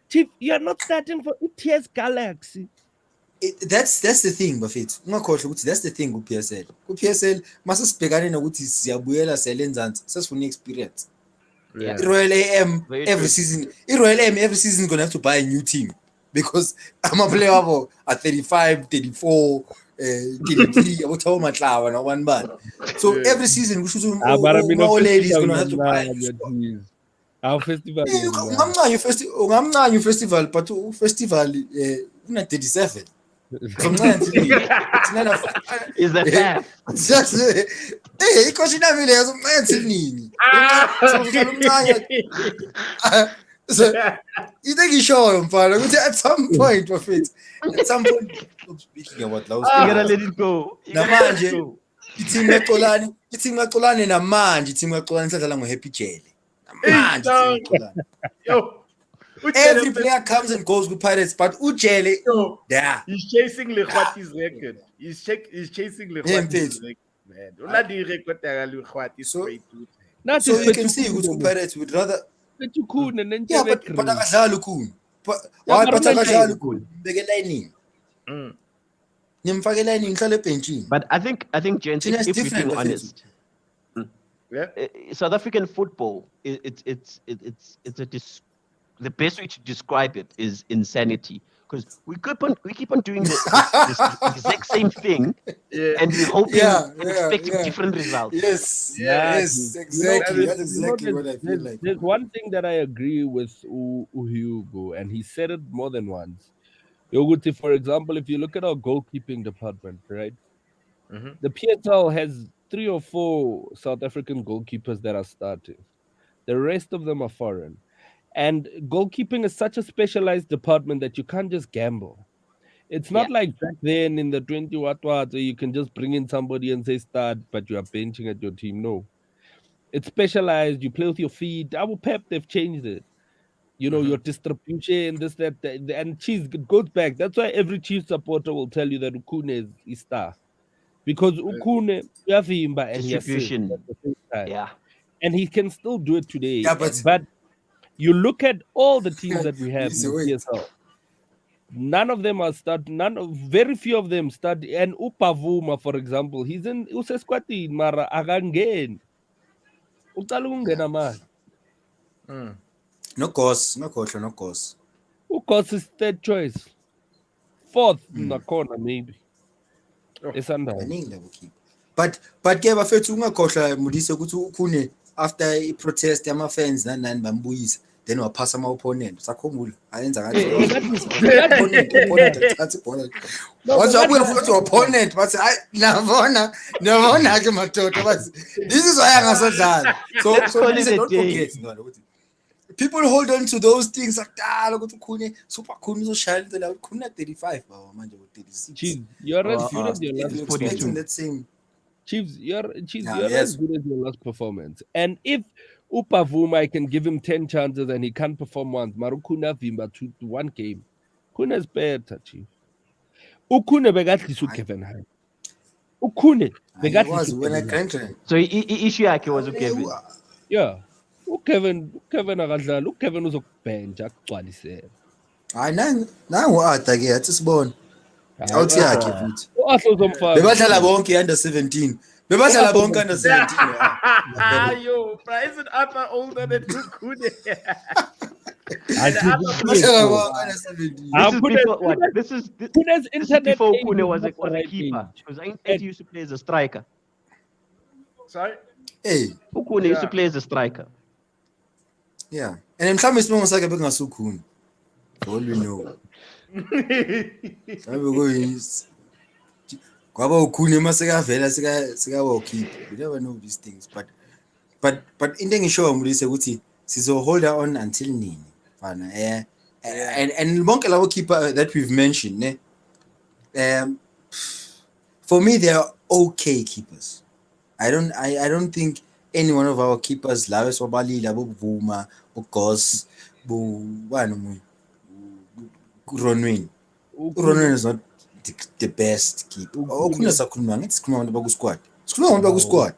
C: Chief, you're not starting for ETS Galaxy.
D: That's the thing, Bafethu. Ungakhohlwa ukuthi that's the thing ku-PSL. Ku-PSL mase sibhekane nokuthi siyabuyela sele enzansi sesifuna experience.
B: Yeah.
D: I-Royal AM
B: Very
D: every
B: true.
D: season. I-Royal AM every season is gonna have to buy a new team because ama-player abo are 35, 34, 33, abothawo matlawa na one bad. So every season we should all ladies gonna have to buy.
C: Our festival.
D: Ungamncane festival, but festival una 37.
B: Is the path.
D: Just hey, because you never learn something nini. So you think you show mfana ukuthi at some point Bafethu, at some point speaking about laws.
B: You gotta let it go.
D: Namanje i-team yaxolane namanje i-team yaxolane sadlala ngo-Happy Jelly. Namanje i-team yaxolane.
A: Yo,
D: Every player comes and goes with Pirates, but Ujele, yeah.
A: He's chasing Lekhwati's record. He's chasing Lekhwati's record, man. Unadi record ya Lekhwati straight to.
D: So you can see who's Pirates would rather. Yeah, but akadlala ukhuni. But akadlala ukhuni. Beke lining. Nimfake lining ngihlale ebenchini.
B: But I think gents, if we're being honest, South African football, the best way to describe it is insanity, because we keep on doing this exact same thing, and we're hoping expecting different results.
D: Yes, exactly. That's exactly what I feel like.
C: There's one thing that I agree with Hugo, and he said it more than once. Yoguti, for example, if you look at our goalkeeping department, right? The PSL has 3 or 4 South African goalkeepers that are starting. The rest of them are foreign. And goalkeeping is such a specialized department that you can't just gamble. It's not like back then in the 20 what you can just bring in somebody and say start, but you are benching at your team. No. It's specialized. You play with your feet. Our Pep, they've changed it. You know, your distribution, this, that, and Chiefs goes back. That's why every Chiefs supporter will tell you that Ukune is star. Because Ukune, you have him, and he
B: distribution.
C: And he can still do it today.
D: Yeah,
C: but you look at all the teams that we have in PSL. None of them are start. Very few of them start. And Upavuma, for example, he's in Usesquati Mara Agangen. Utalungena man.
D: No course.
C: Who course is third choice? Fourth in the corner, maybe. It's under.
D: But ke Bafethu ungakhohlwa Modise ukuthi ukhune after i-protest yama-fans nani bambuyisa, then waphasa ama-opponent. Usakhumbula ayenza kanjalo. Opponent athatha ibhola. Wathi wabuya futhi opponent bathi hayi nabona ke madoda bathi this is why angasodlala. So don't forget ukuthi people hold on to those things akudala ukuthi ukhune super khune uzoshaya into la ukhune 35 baba manje ku 36.
C: Chiefs, you're as good as your last
D: performance.
C: Chiefs, you're as good as your last performance. And if Upavuma, I can give him 10 chances and he can't perform once, Marukuna Vimba to 1 game. Kuna is better, Chief. Ukune begatli su Kevin High. Ukune begatli su
D: when I can't.
B: So issue yake was Kevin.
C: Yeah. Kevin akadlala, Kevin uzokubhenja akugcwalisela.
D: Hayi nangu Arthur ke yathi sibone. Awuthi yakhe futhi.
C: U-Arthur uzomfaka.
D: Bebadlala bonke under 17. Bebadlala bonke under 17.
A: Yo, but isn't Arthur older than Ukune?
B: This is before Ukune was a keeper, because I think he used to play as a striker.
A: Sorry?
D: Hey.
B: Ukune used to play as a striker.
D: Yeah. And mhlawumbe isibongo sakhe bekungasukhuni. All we know. Kwaba ukhuni masekavela sika keep. You never know these things, but into engisho Modise ukuthi sizo hold on until nini fana and bonke labo keeper that we've mentioned ne for me they are okay keepers. I don't think any one of our keepers laba sobalila bokuvuma bogos bani Ronwin is not the best keeper. Okhuna sakhuluma ngithi sikhuluma abantu baku-squad. Sikhuluma abantu baku-squad.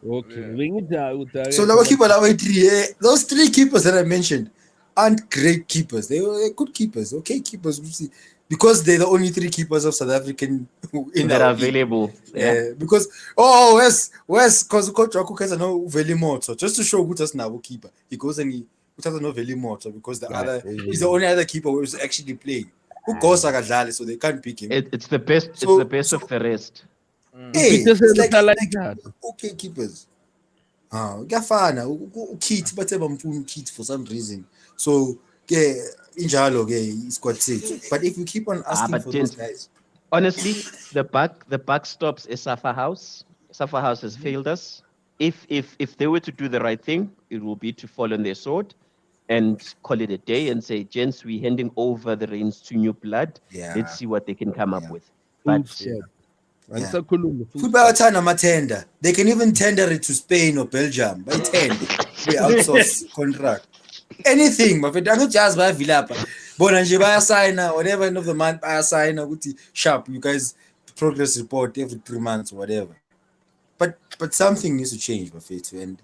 C: Okay.
D: So laba keeper laba 3, those 3 keepers that I mentioned aren't great keepers. They're good keepers, okay keepers. because they're the only 3 keepers of South African in
B: that
D: our
B: are
D: league.
B: available. Yeah.
D: Because where's because coach Waku has no Velimoto just to show who does now keeper. He goes and he has no Velimoto because he's the only other keeper who's actually playing. Who goes Agadlali, so they can't pick him.
B: It's the best. It's the best of the rest.
D: Hey,
C: Because
D: it's
C: they're
D: like
C: that.
D: okay keepers. Gafana, Kit, but Kit for some reason. So injalo is quite safe. But if you keep on asking
B: but
D: for those guys,
B: honestly, the buck stops is Safa House. Safa House has failed us. If they were to do the right thing, it will be to fall on their sword and call it a day and say, gents, we're handing over the reins to new blood.
D: Yeah.
B: Let's see what they can come up with.
C: Full
B: But
C: stop.
D: Yeah.
C: Full
D: football
C: stop.
D: time tender. They can even tender it to Spain or Belgium by 10. They outsource contract. Anything, my friend. I'm not just by Villapa. But nje sign whatever end of the month I sign sharp. You guys progress report every 3 months or whatever. But something needs to change, my friend.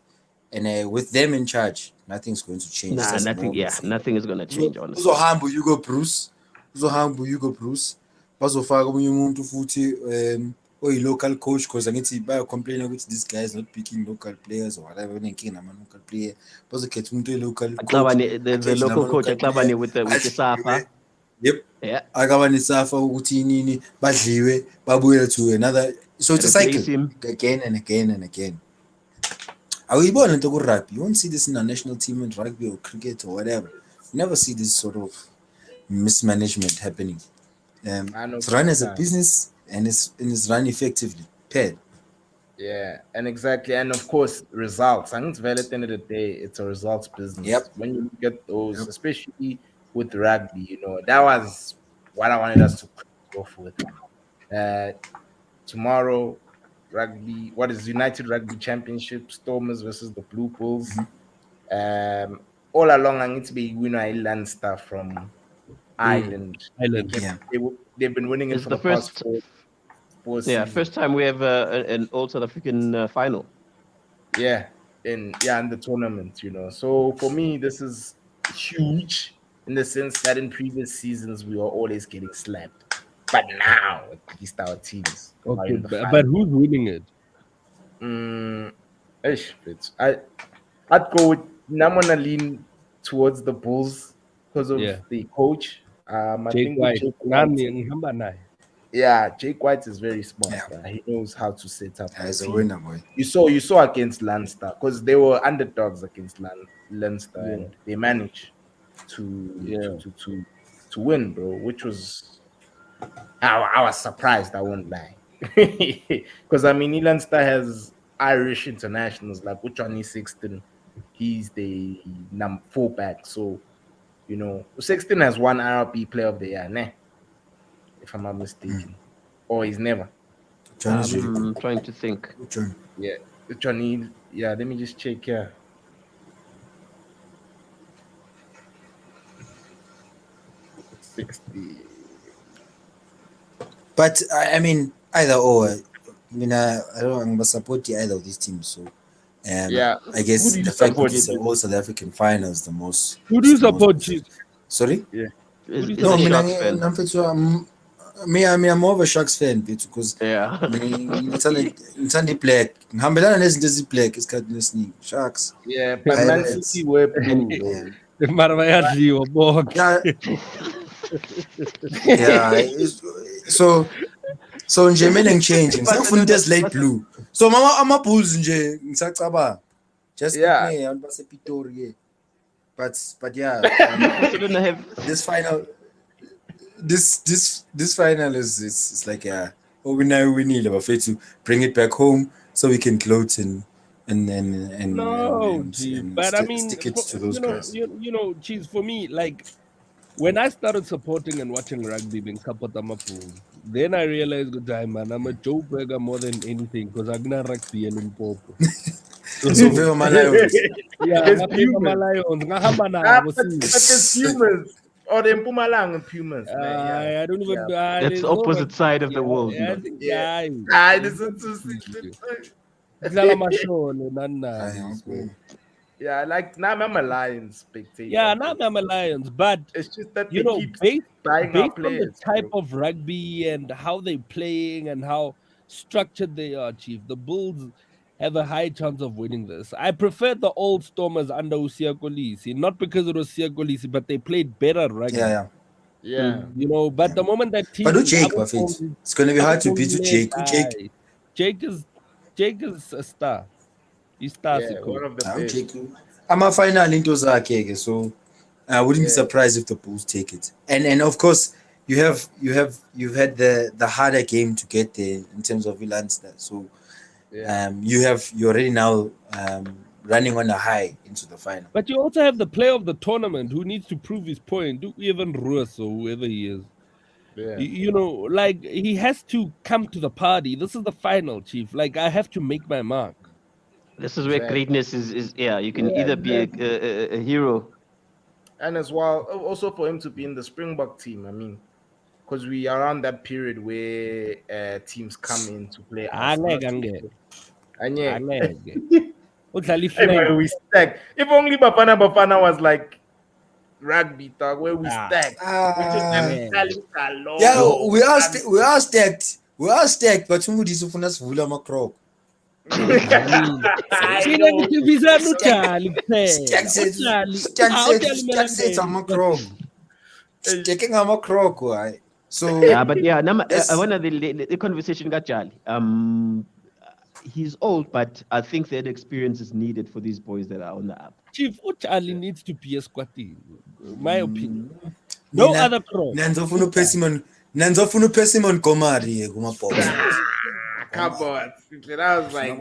D: And with them in charge, nothing's going to change.
B: nothing. Yeah, nothing is going to change. Honestly.
D: Uzohamba Hugo Broos. Bazofaka omunye umuntu futhi local coach because angithi complain ukuthi this guy is not picking local players or whatever nenkinga nama local player bazokhetha umuntu local coach
B: the local coach axabane with the Safa.
D: Yep.
B: Yeah.
D: Akabani Safa ukuthi inini badliwe babuye to another, so it's a cycle again and again and again. Awuyibona into ku rugby, you won't see this in a national team in rugby or cricket or whatever. You never see this sort of mismanagement happening. It's run as a business and it's run effectively. Paid.
A: Yeah, and exactly, and of course, results. I think it's valid at the end of the day, it's a results business.
D: Yep.
A: When you get those, especially with rugby, that was what I wanted us to go off with. Tomorrow, rugby. What is United Rugby Championship? Stormers versus the Blue Bulls. All along, I need to be Island stuff from Ireland. They've been winning it for the past 4 seasons.
B: First time we have an All South African final.
A: Yeah, in the tournament, So for me, this is huge in the sense that in previous seasons we were always getting slapped, but now at least our teams.
C: Okay, but who's winning it?
A: I'd go with. I'm gonna lean towards the Bulls because of the coach. I think
C: White.
A: Jake White is very smart. He knows how to set up.
D: He's a winner, boy.
A: You saw against Leinster because they were underdogs against Leinster, and they managed to win, bro. Which was I was surprised. I won't lie, because Leinster has Irish internationals like Uchani Sexton. He's the number 4 back, so. Sexton has won RRB Player of the Year, if I'm not mistaken. Or he's never.
B: I'm trying to think.
A: Johnny, let me just check here.
D: But either or. I don't support either of these teams, so I guess the fact that it's all South African finals the most.
C: Who do you support, Chief?
D: Sorry?
A: Yeah.
D: I'm more of a Sharks fan because it's black. Ngihambelana nezinto eziblack esikhathini esiningi. Sharks.
A: Yeah, but Man City were blue.
D: So nje mina ngichange ngisafuna into ezi-light blue, so ama-Bulls nje ngisacabanga just me abantu basePitori but this final is like we need to bring it back home so we can gloat and stick it to those guys.
C: Cheese, for me, like when I started supporting and watching rugby, being support Bulls, then I realized, good time, man, I'm a Joe Burger more than anything because I'm not rugby and Limpopo.
D: So favor my Lions.
A: But there's Pumas. Or the Mpumalanga Pumas.
C: I don't even.
B: That's the opposite side of the world.
A: Yeah, like now I'm a Lions spectator.
C: Yeah, now I'm a Lions, but
A: It's just that
C: you
A: they
C: know,
A: keep
C: based
A: buying our
C: based on the
A: players.
C: type of rugby and how they're playing and how structured they are, Chief, the Bulls have a high chance of winning this. I prefer the old Stormers under Usia Kolisi, not because it was Usia Kolisi, but they played better rugby.
D: Yeah.
A: Yeah.
C: You know, but the moment that
D: But who
C: team,
D: Jake, Buffett? It's gonna be hard to beat who Jake. Who Jake?
C: Jake is a star. He's star.
A: Yeah, one of the
D: Who
A: best.
D: Jake? I'm a final into Zake, so I wouldn't be
A: Yeah.
D: surprised if the Bulls take it. And of course you've had the harder game to get there in terms of Leinster. So
A: Yeah.
D: you're already now running on a high into the final.
C: But you also have the player of the tournament who needs to prove his point. Do even Russ or whoever he is.
A: Yeah.
C: You know, like he has to come to the party. This is the final, Chief. Like I have to make my mark.
B: This is where
A: Exactly.
B: greatness is. Yeah, you can
C: Yeah,
B: either be a hero.
A: And as well, also for him to be in the Springbok team, I mean, because we are on that period where teams come in to play us.
C: Angeke,
A: not
C: angeke.
A: to- And yeah,
C: Angeke. Udlala
A: hey,
C: iflank.
A: boy, we stack. If only Bafana Bafana was like rugby talk, where we stack. We just have
C: yeah.
A: talent alone.
D: Yeah, we are stacked. We are stacked, but somebody ufuna sivula amakrok.
A: I
C: Mina
A: know.
C: ngibizana uJali
D: Stack
C: kuphela.
D: said stack amakrok. Taking amakrok, why? So
B: Yeah, but yeah,
D: Yes.
B: I wanna the conversation got Jali. He's old, but I think that experience is needed for these boys that are on the app.
C: Chief uJali needs to be a squatting. My opinion. No
D: Mina-
C: other cross.
D: nanzofuna uPersimon Komari kumabhox.
A: Come on. I was like,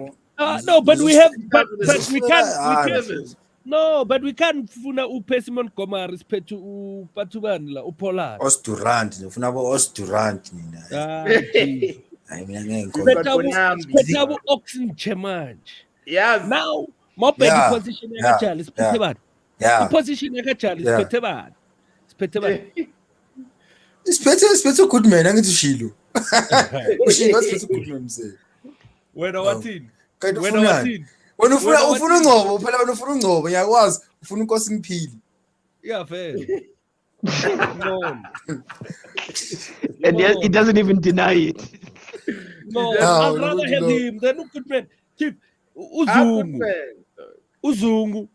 C: No, but we have, but we can't.
A: Ah,
C: We can't. Funa uPersimon Gomar is petu upatubani la upolar.
D: Osdurant, ngifuna Osdurant mina.
C: Chief.
D: Hayi mina ngeke ngikho.
C: Petabu oxen chemaj.
A: yes.
C: Now, mobile
D: Yeah,
C: position
D: yeah,
C: yakajali is petebad.
D: Yeah.
C: Position yakajali is
D: Yeah.
C: petebad. It's petebad.
D: It's better good man angithi shilo. Ushilo better good man mse.
C: Wena wathini?
D: Kanti
C: Wena
D: ufunani?
C: wathini?
D: Wena ufuna
C: Wena
D: ufuna ungcobo phela wena ufuna ungcobo ngiyakwazi ufuna inkosi ngiphili.
C: Yeah, fair. No.
B: And yet he doesn't even deny it.
C: No,
A: No,
C: I'd rather have
D: no.
C: him than Ukutman. Chief,
A: I'm good
C: Uzungu.
A: man.
C: Uzungu.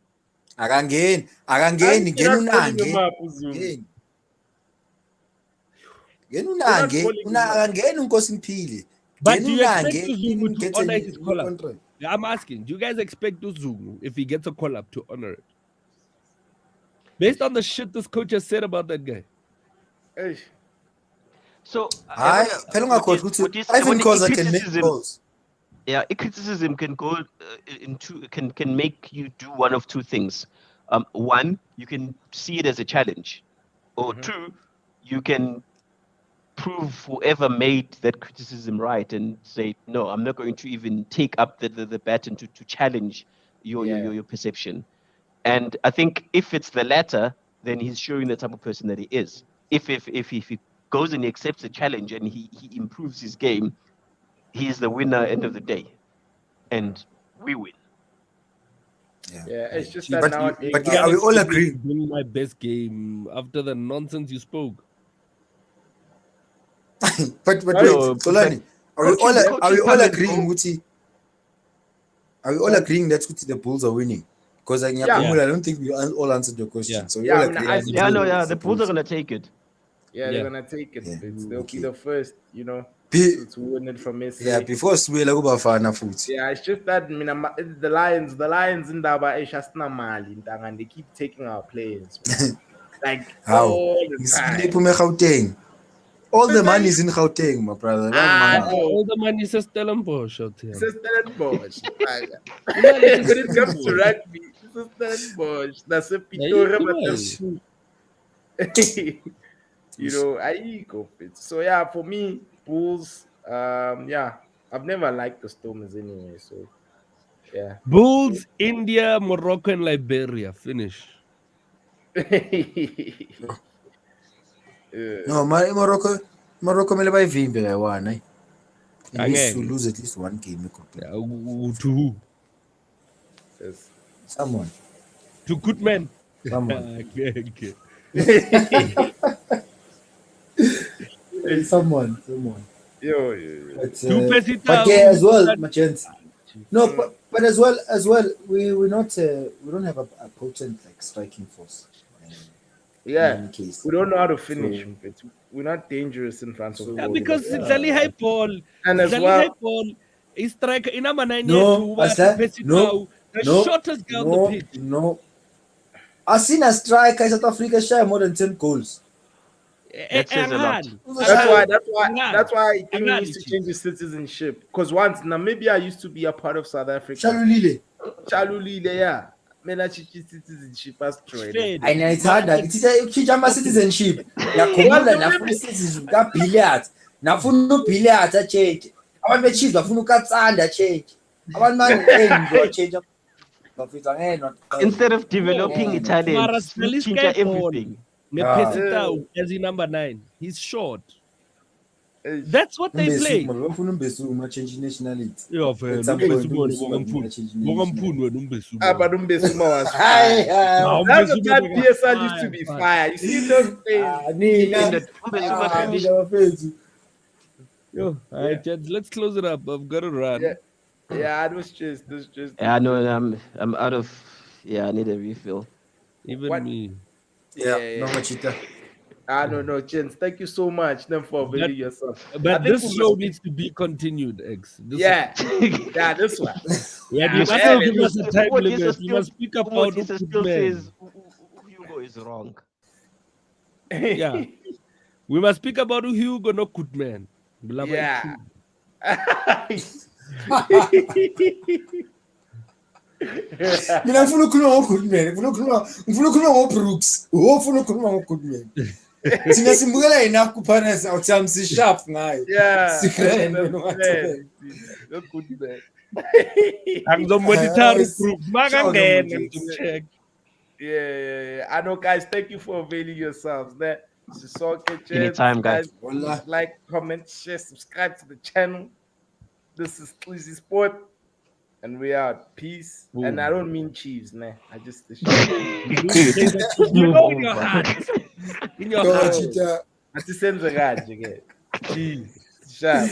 D: Akangeni
A: I'm
D: ngena
A: not calling him
D: unange.
A: up, Uzungu.
D: Ngeni. Ngena
A: not
D: unange,
A: calling him up.
D: akangeni inkosi ngiphili.
C: But
D: Ngena
C: do you expect
D: unange,
C: Uzungu to
D: get
C: honor
D: a
C: his
D: new
C: call-up?
D: contract.
C: I'm asking, do you guys expect Uzungu, if he gets a call-up, to honor it? Based on the shit this coach has said about that guy.
A: Hey,
B: So
D: Hayi, phela ungakhohlwa ukuthi Ivan Khoza can make goals.
B: Yeah, a criticism can go into can make you do one of two things. One, you can see it as a challenge, or two, you can prove whoever made that criticism right and say, no, I'm not going to even take up the baton to challenge your perception. And I think if it's the latter, then he's showing the type of person that he is. If he goes and he accepts the challenge and he improves his game, he's the winner end of the day, and we win.
A: yeah, it's just
D: But
A: that nowadays.
D: but yeah, we all agree.
C: Doing my best game after the nonsense you spoke.
D: But wait,
B: No,
D: Solani, are we all agreeing ukuthi are we all agreeing that the Bulls are winning? Because I don't think we all answered your question.
C: Yeah.
D: So we
A: Yeah,
D: all
A: I mean,
D: agree.
A: I
D: on
A: think-
B: Yeah, no,
D: it's
B: yeah,
D: the
B: the Bulls are gonna take it.
A: Yeah,
C: Yeah.
A: they're gonna take it.
D: Yeah.
A: They'll
D: Okay.
A: be the first, you know,
D: Be-
A: to win it from SA.
D: yeah, before Swela Bafana futhi.
A: Yeah, it's just that the Lions in Daba Eshasna Mali and they keep taking our players. Man. Like
D: How?
A: all the
D: Ngisifile
A: time.
D: iphume eGauteng. All the money is in Gauteng, my brother.
A: Ah, no.
C: All the money says Stellenbosch out here.
A: It's a Stellenbosch. Like,
C: You know, it's
A: when it comes to
C: Stellenbosch.
A: rugby, it's a Stellenbosch. That's a
C: Yeah, you
A: Pitora, but you know, I go fit. So yeah, for me, Bulls. Yeah, I've never liked the Stormers anyway. So yeah.
C: Bulls, India, Morocco, and Liberia. Finish.
D: No, Morocco mele bayivimbe kayi-1 It needs
C: Angeke.
D: to lose at least one game.
C: To who?
A: Yes.
D: Someone.
C: To Goodman.
D: Someone.
C: Okay.
D: Someone.
A: Yo.
D: But,
C: To Pesita.
D: but yeah, as well, my chance. No, but as well, we're not we don't have a potent like striking force. In
A: Yeah,
D: any case.
A: we don't know how to finish.
D: So-
A: But we're not dangerous in front of
D: So-
C: Yeah,
A: goal.
C: because
D: Yeah.
C: it's only high ball.
A: And as
C: It's
A: well-
C: high ball. He's striker in number 9
D: No,
C: to
D: Pastor,
C: Pesita. The
D: no,
C: shortest guy on the pitch.
D: No. I've seen a striker in South Africa share more than 10 goals.
B: That says a lot.
A: That's why I think he needs to change his citizenship. Because once Namibia used to be a part of South Africa.
D: Shalulile.
A: Chalulile, yeah. Mela chichi citizenship has destroyed.
C: Straight.
D: And it's hard that it's Chijama citizenship. Yakhulula nafuna citizenship ka billiards. Nafuna billiards a change. Abantu bechief bafuna ukatsanda change. Abantu manje change. Bafisa ngeno.
B: Instead of developing Italians,
C: Mara
B: change
C: Smelly Sky
B: everything.
C: Pesita as in number 9. He's short. That's what they play.
D: Bafuna umbesuma change nationality.
C: Yeah,
D: At some point, Umbesuma
A: But Umbesuma was
D: Hi,
A: fire. That's the time PSL used to be fire. You see those things?
D: Nina.
C: Yo, all right, gents, let's close it up. I've got to run.
A: Yeah, it was just.
B: Yeah, no, I'm out of. Yeah, I need a refill.
C: Even
A: What?
C: me.
D: Yeah, no machita.
A: No, gents. Thank you so much then for availing yourself.
C: But
A: I think
C: this
A: we
C: show
A: must-
C: needs to be continued, X. This
A: Yeah, this one.
C: Yeah, you
B: Yes,
C: must
B: yeah,
C: give us a time
B: what is
C: limit.
B: the
C: You must speak about
B: What is the still
C: Goodman.
B: says Hugo is wrong.
C: Yeah. We must speak about Hugo, not Goodman.
A: Yeah.
D: Mina ngifuna ukukhuluma ngoGoodman, ngifuna ukukhuluma ngoBrooks. Ufuna ukukhuluma ngoGoodman. Thina simbukela enough kuphana awutham si sharp ngayo.
A: Yeah.
D: Sikrene
A: That's
D: noma
A: good. That's good, man.
C: Angizomonitor
D: Yes.
C: group. Makangena ngizomcheck.
A: Yeah. I know, guys. Thank you for availing yourselves. That
B: Anytime, guys.
D: Wallah.
A: Like, comment, share, subscribe to the channel. This is sXizie Sport, and we out. Peace.
C: Boom.
A: And I don't mean Chiefs, man. I just
C: You know in your heart. In your
D: Go,
C: heart.
D: Chita.
A: That's the same thing, guys. Chiefs. Sharp.